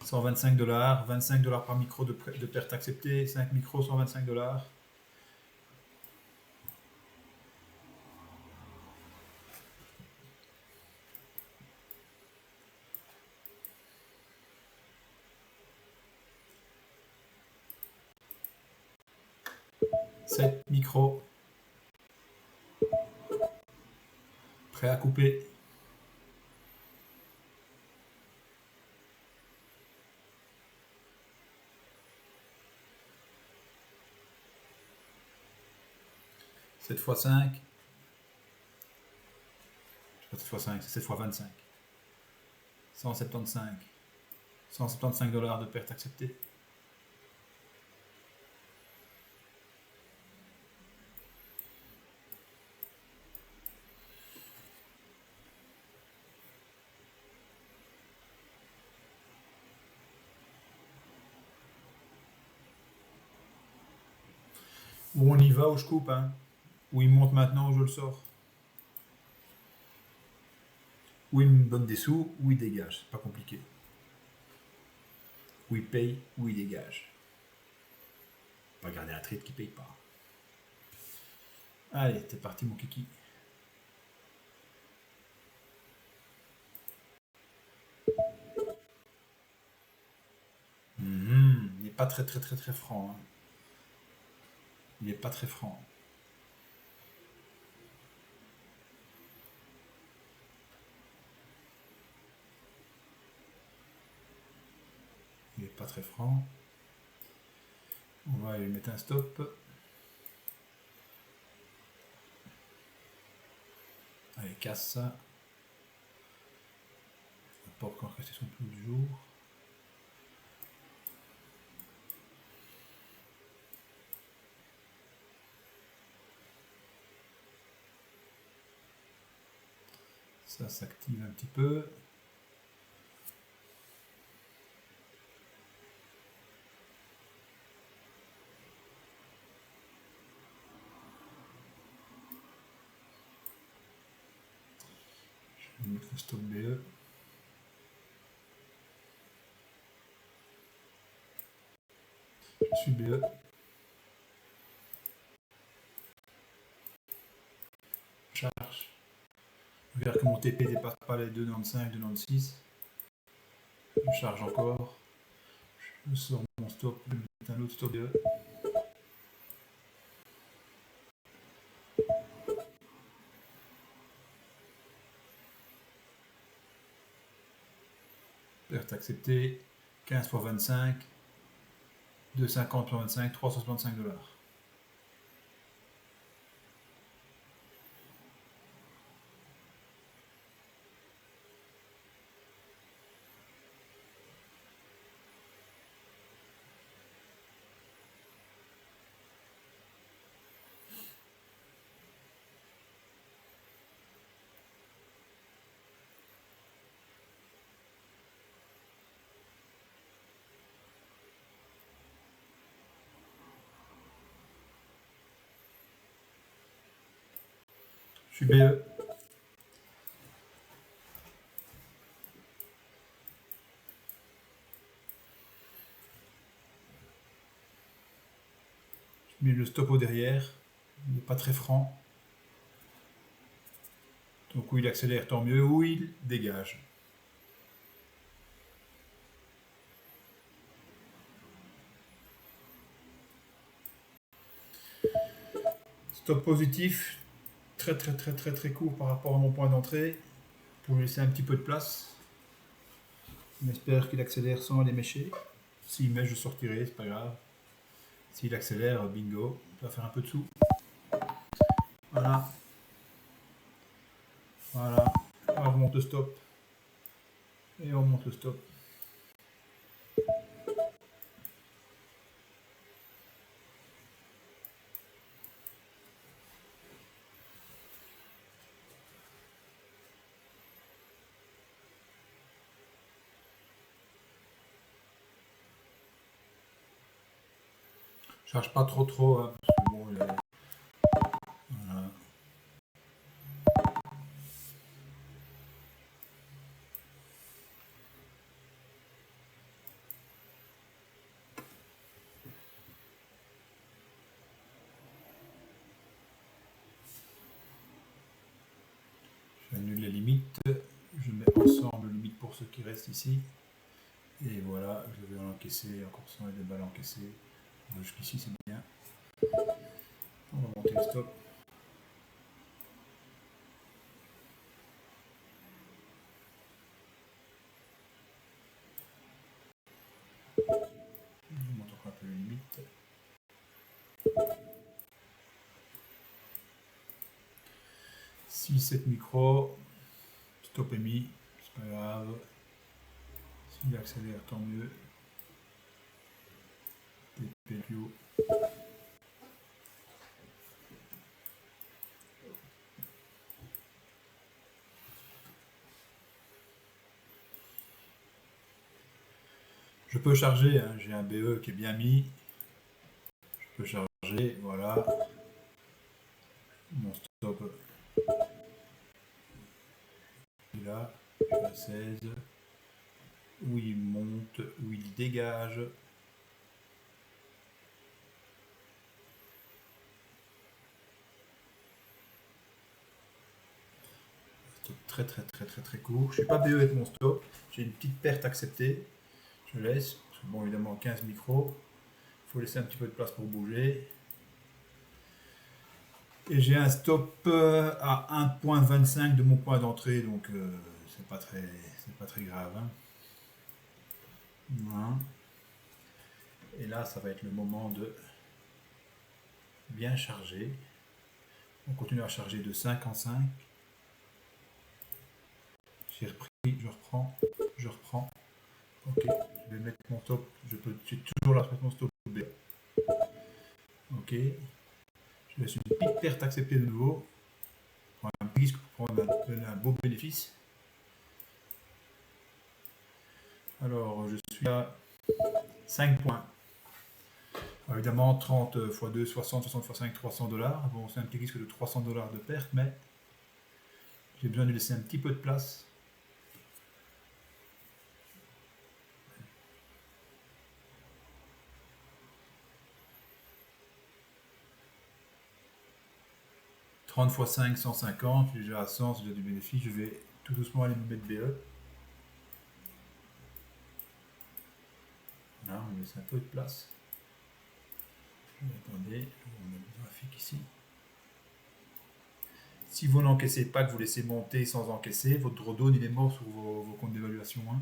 125 $, 25 $ par micro de perte acceptée, 5 micros, 125 $. Micros. Prêt à couper. Cette fois 5. Pas 7 fois 5, c'est 7 fois 25. 175. 175 $ de perte acceptée. Où on y va, où je coupe, hein. Où il monte maintenant, où je le sors. Où il me donne des sous, où il dégage. C'est pas compliqué. Où il paye, où il dégage. Pas garder un trade qui paye pas. Allez, c'est parti mon kiki. Il n'est pas très franc. Hein. Il n'est pas très franc. Il n'est pas très franc. On va lui mettre un stop. Allez, casse ça. On va pas encore casser son plus du jour. Ça s'active un petit peu. Je vais mettre le stop BE. Je suis BE. Charge. Je regarde que mon TP dépasse pas les 2,95, 2,96. Je charge encore. Je sors mon stop, je vais mettre un autre stop BE. Perte acceptée. 15 fois 25. 2,50 fois 25, 365 $. Je suis BE. Je mets le stop au derrière. Il n'est pas très franc. Donc où il accélère, tant mieux. Où il dégage. Stop positif. Très court par rapport à mon point d'entrée. Pour lui laisser un petit peu de place. J'espère qu'il accélère sans les mécher. S'il mèche, je sortirai, c'est pas grave. S'il accélère, bingo, on va faire un peu de sous. Voilà. Voilà. On remonte le stop. Et on remonte le stop. Charge pas trop, hein, parce que bon, voilà. J'annule les limites, je mets ensemble limite pour ceux qui restent ici. Et voilà, je vais en encaisser encore 100 et des balles encaissées. Jusqu'ici c'est bien. On va monter le stop. Je monte encore un peu les limites. 6-7 micros, stop est mis, c'est pas grave. S'il accélère, tant mieux. TP plus haut. Je peux charger, hein, j'ai un BE qui est bien mis. Je peux charger, voilà. Mon stop est là, je suis à 16. Où il monte, où il dégage. Stop très court. Je suis pas BE avec mon stop. J'ai une petite perte acceptée. Je laisse. Parce que bon, évidemment, 15 micros. Il faut laisser un petit peu de place pour bouger. Et j'ai un stop à 1,25 de mon point d'entrée, donc c'est pas très grave. Hein. Voilà. Et là, ça va être le moment de bien charger. On continue à charger de 5 en 5. J'ai repris, je reprends. Ok, je vais mettre mon stop. J'ai toujours là mettre mon stop B. Ok. Je laisse une petite perte acceptée de nouveau. Pour un risque pour prendre un beau bénéfice. Alors, je suis à 5 points. Alors, évidemment, 30 x 2, 60, 60 x 5, $300. Bon, c'est un petit risque de $300 de perte, mais j'ai besoin de laisser un petit peu de place. « 30 x 5, 150, je suis déjà à 100, c'est déjà du bénéfice. Je vais tout doucement aller me mettre BE. Là, on laisse un peu de place. Attendez, on va mettre le graphique ici. Si vous n'encaissez pas, que vous laissez monter sans encaisser, votre drawdown il est mort sur vos comptes d'évaluation. Hein.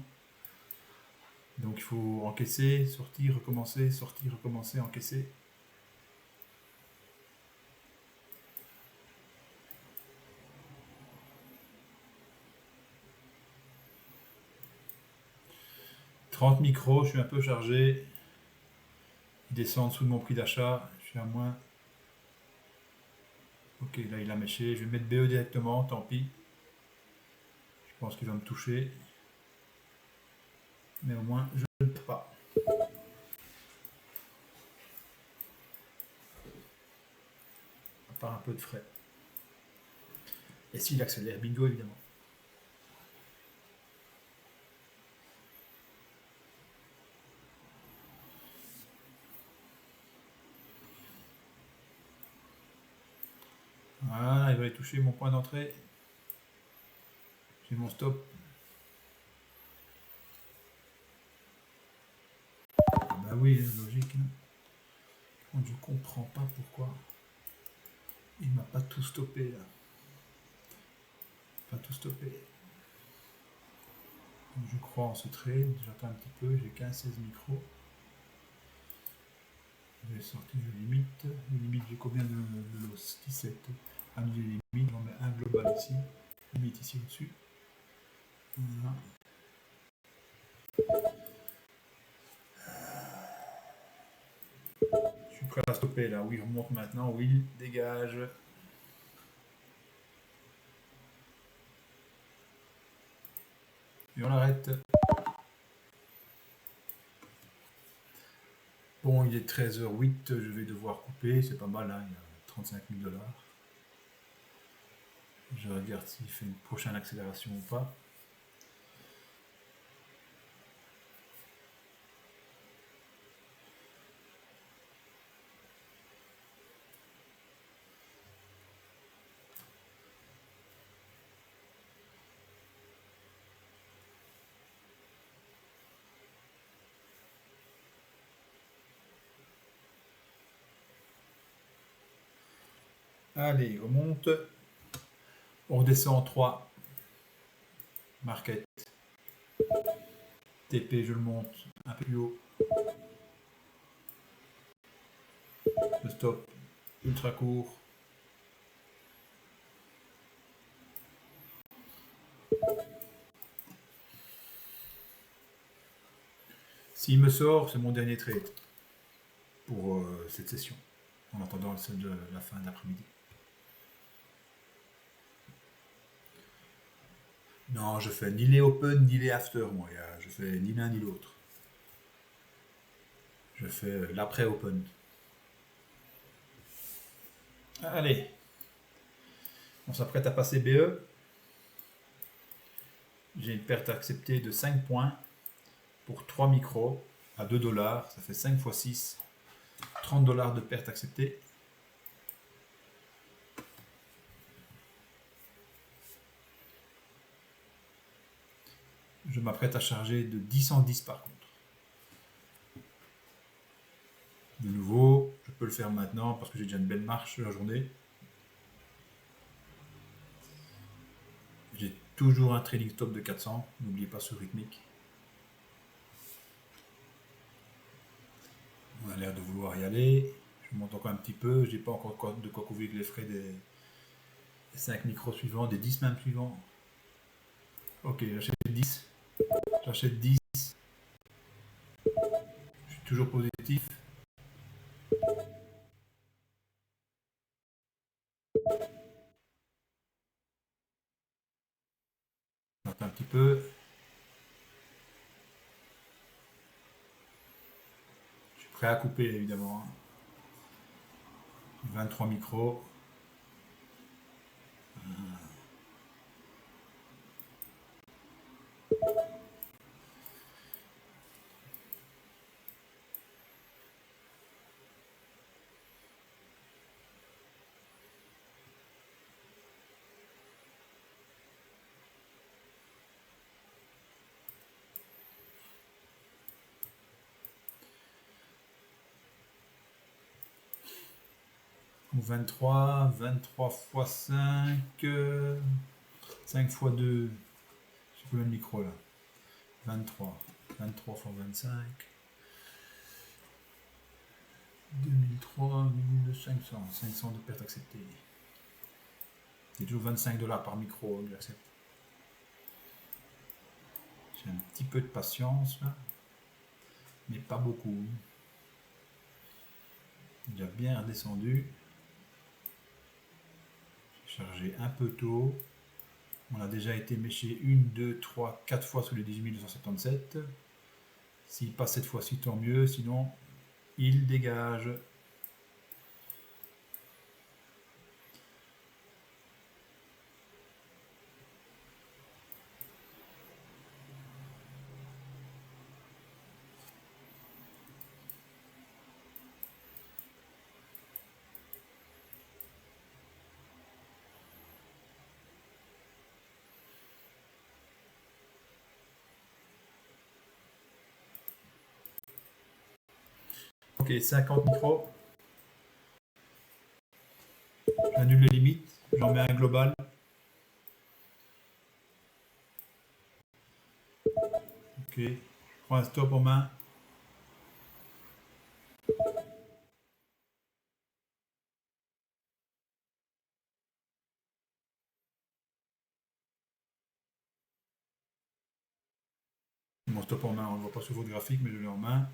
Donc il faut encaisser, sortir, recommencer, encaisser. « 30 micros, je suis un peu chargé. Il descend en dessous de mon prix d'achat. Je suis à moins. Ok, là il a méché. Je vais mettre BE directement, tant pis. Je pense qu'il va me toucher. Mais au moins, je ne peux pas. À part un peu de frais. Et s'il accélère, bingo évidemment. Voilà, il va aller toucher mon point d'entrée. J'ai mon stop. Bah oui, logique. Hein. Je comprends pas pourquoi il m'a pas tout stoppé là. Pas tout stoppé. Donc, je crois en ce trade. J'attends un petit peu. J'ai 15-16 micros. Je vais sortir les limites. Les limites, j'ai combien de loss? 17. Annuler les limites. On met un global ici. Limite ici au-dessus. Voilà. Je suis prêt à stopper là. Oui, remonte maintenant. Oui, dégage. Et on arrête. Bon, il est 13h08, je vais devoir couper, c'est pas mal, hein, il y a 35 000 $. Je regarde s'il fait une prochaine accélération ou pas. Allez, on monte. On redescend en 3. Market. TP, je le monte un peu plus haut. Le stop, ultra court. S'il me sort, c'est mon dernier trade pour cette session, en attendant celle de la fin d'après-midi. Non, je fais ni les open ni les after, moi. Je fais ni l'un ni l'autre. Je fais l'après open. Allez, on s'apprête à passer BE. J'ai une perte acceptée de 5 points pour 3 micros à 2 $. Ça fait 5 x 6, 30 $ de perte acceptée. Je m'apprête à charger de 10 en 10 par contre. De nouveau, je peux le faire maintenant parce que j'ai déjà une belle marche sur la journée. J'ai toujours un trading stop de 400, n'oubliez pas ce rythmique. On a l'air de vouloir y aller. Je monte encore un petit peu, j'ai pas encore de quoi couvrir les frais des 5 micros suivants, des 10 même suivants. Ok, j'achète 10. J'achète 10. Je suis toujours positif. J'attends un petit peu. Je suis prêt à couper évidemment. 23 micros. Donc 23 x 5, 5 x 2, j'ai combien de micros là? 23 x 25, 2003, 1500, 500 de perte acceptée. C'est toujours 25 $ par micro que j'accepte. J'ai un petit peu de patience là, mais pas beaucoup. Il a bien redescendu. Chargé un peu tôt. On a déjà été méché 1, 2, 3, 4 fois sous les 18 277. S'il passe cette fois-ci, tant mieux. Sinon, il dégage. Ok, 50 micros. J'annule les limites. J'en mets un global. Ok. Je prends un stop en main. Mon stop en main, on ne le voit pas sur votre graphique, mais je l'ai en main.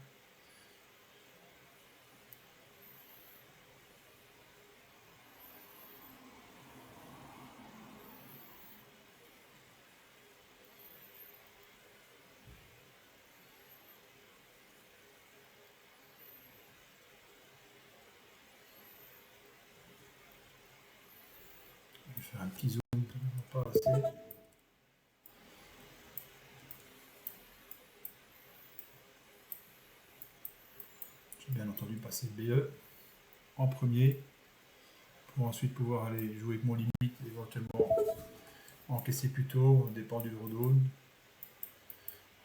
un petit zoom, ça va pas assez. J'ai bien entendu passer BE en premier pour ensuite pouvoir aller jouer avec mon limite, éventuellement encaisser plus tôt, dépend du drawdown.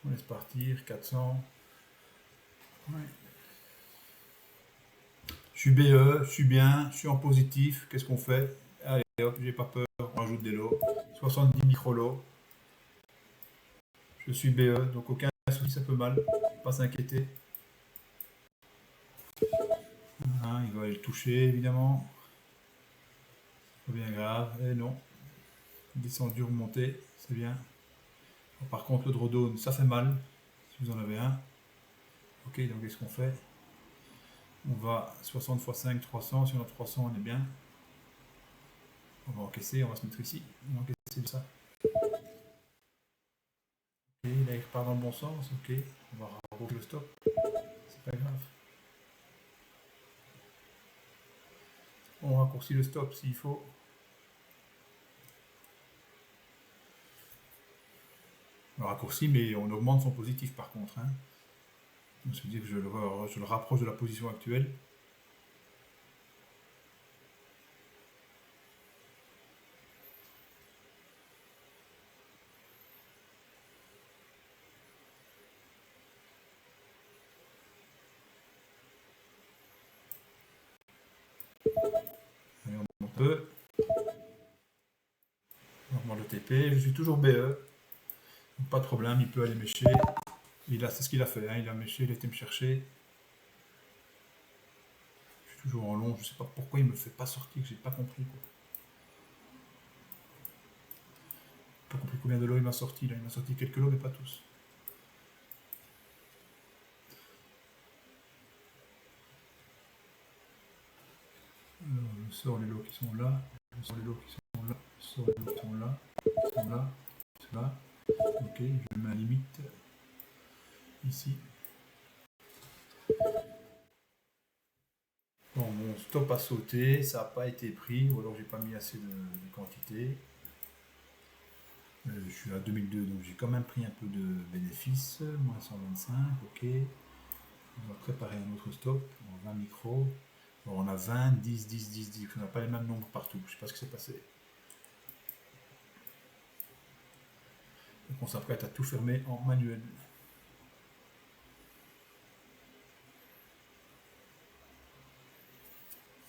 On laisse partir, 400. Ouais. Je suis BE, je suis bien, je suis en positif. Qu'est-ce qu'on fait? Allez hop, j'ai pas peur, on rajoute des lots. 70 micro-lots. Je suis BE, donc aucun souci, ça peut mal. Pas s'inquiéter. Hein, il va aller le toucher, évidemment. Pas bien grave. Et non. Descendu, remonté, c'est bien. Par contre, le drawdown, ça fait mal. Si vous en avez un. Ok, donc qu'est-ce qu'on fait? On va 60 x 5, 300. Si on a 300, on est bien. On va encaisser, on va se mettre ici. On va encaisser ça. Ok, là il repart dans le bon sens. Ok, on va raccourcir le stop. C'est pas grave. On raccourcit le stop s'il faut. On raccourcit, mais on augmente son positif par contre. Hein. Donc, ça veut dire que je le rapproche de la position actuelle. Allez, on monte un peu. On augmente le TP. Je suis toujours BE. Donc, pas de problème, il peut aller mécher. C'est ce qu'il a fait. Hein. Il a méché, il a été me chercher. Je suis toujours en long. Je sais pas pourquoi il me fait pas sortir. J'ai pas compris. Quoi. Pas compris combien de lots il m'a sorti. Là. Il m'a sorti quelques lots, mais pas tous. Alors, je sors les lots qui sont là. Je sors les lots qui sont là. Je sors les lots qui sont là. Qui sont là. Qui sont là. Ok, je mets un limite ici. Bon, mon stop a sauté, ça n'a pas été pris, ou alors j'ai pas mis assez de quantité. Je suis à 2002, donc j'ai quand même pris un peu de bénéfice, moins 125, ok. On va préparer un autre stop, 20 micros. Bon, on a 20, 10, 10, 10, 10, on n'a pas les mêmes nombres partout, je sais pas ce qui s'est passé. Donc on s'apprête à tout fermer en manuel.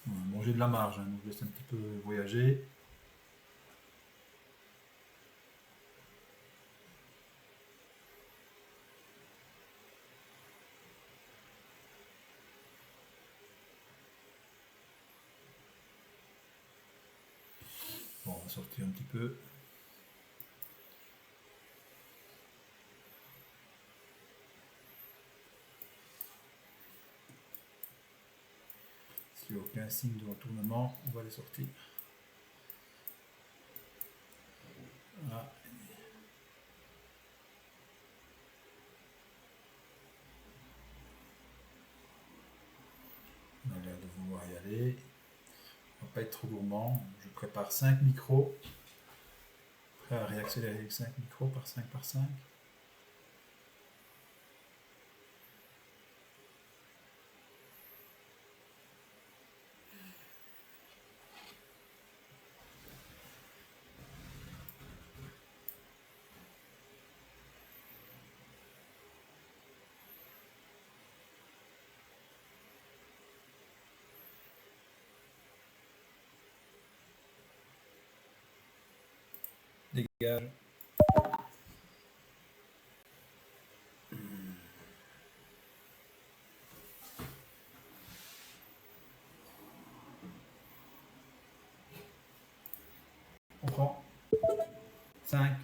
Bon, j'ai de la marge, hein, donc je laisse un petit peu voyager. Bon, on va sortir un petit peu. S'il n'y a aucun signe de retournement, on va les sortir. Voilà. On a l'air de vouloir y aller. On va pas être trop gourmand. Je prépare 5 micros. Prêt à réaccélérer avec 5 micros par 5 par 5. Dégage. On prend 5.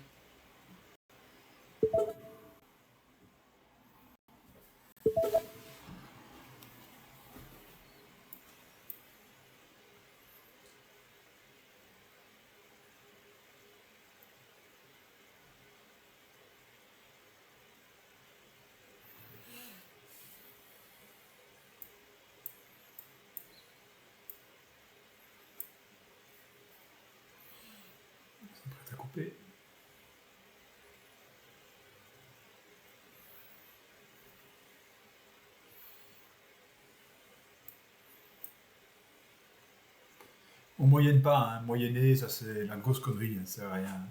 On moyenne pas, hein. Moyenner, ça c'est la grosse connerie, hein, ça sert à rien.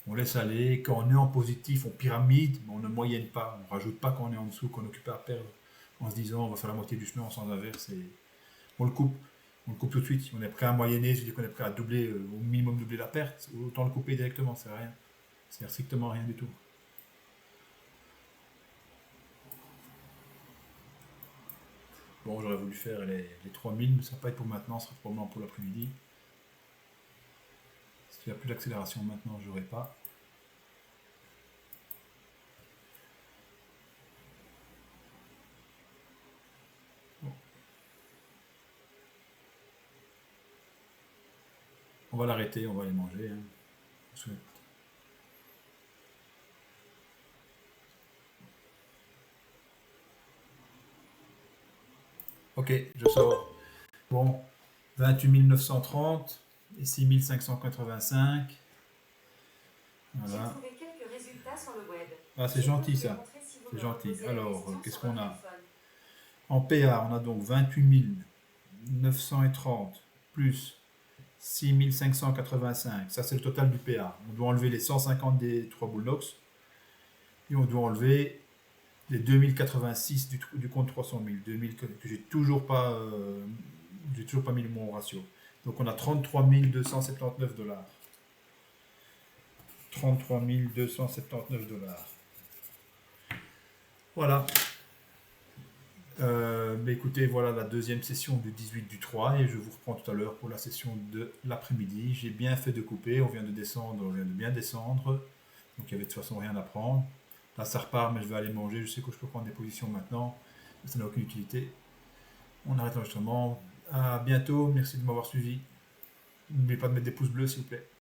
On laisse aller. Quand on est en positif, on pyramide, mais on ne moyenne pas. On rajoute pas quand on est en dessous, qu'on occupe à perdre, en se disant on va faire la moitié du chemin, on s'en inverse et on le coupe. On le coupe tout de suite. Si on est prêt à moyenner, c'est-à-dire qu'on est prêt à doubler, au minimum doubler la perte, autant le couper directement, ça sert à rien. Ça sert strictement à rien du tout. Bon, j'aurais voulu faire les 3000, mais ça va pas être pour maintenant, ça sera probablement pour l'après-midi. S'il n'y a plus d'accélération maintenant, je n'aurai pas. Bon, on va l'arrêter, on va aller manger, hein. On souhaite. Ok, je sors. Bon, 28 930 et 6585. J'ai Voilà. trouvé quelques résultats sur le web. Ah, c'est Je peux gentil vous les ça. montrer si vous C'est me gentil. reposez la Alors, question qu'est-ce sur qu'on votre a? téléphone. En PA, on a donc 28 930 plus 6585. Ça, c'est le total du PA. On doit enlever les 150 des 3 Bulldogs et on doit enlever les 2086 du compte 300 000. 2000 que j'ai toujours pas mis mon ratio. Donc on a 33 279 dollars. 33 279 dollars. Voilà. Mais écoutez, voilà la deuxième session du 18 du 3 et je vous reprends tout à l'heure pour la session de l'après-midi. J'ai bien fait de couper, on vient de descendre, on vient de bien descendre. Donc il y avait de toute façon rien à prendre. Là ça repart, mais je vais aller manger. Je sais que je peux prendre des positions maintenant, mais ça n'a aucune utilité. On arrête l'enregistrement. À bientôt, merci de m'avoir suivi. N'oubliez pas de mettre des pouces bleus s'il vous plaît.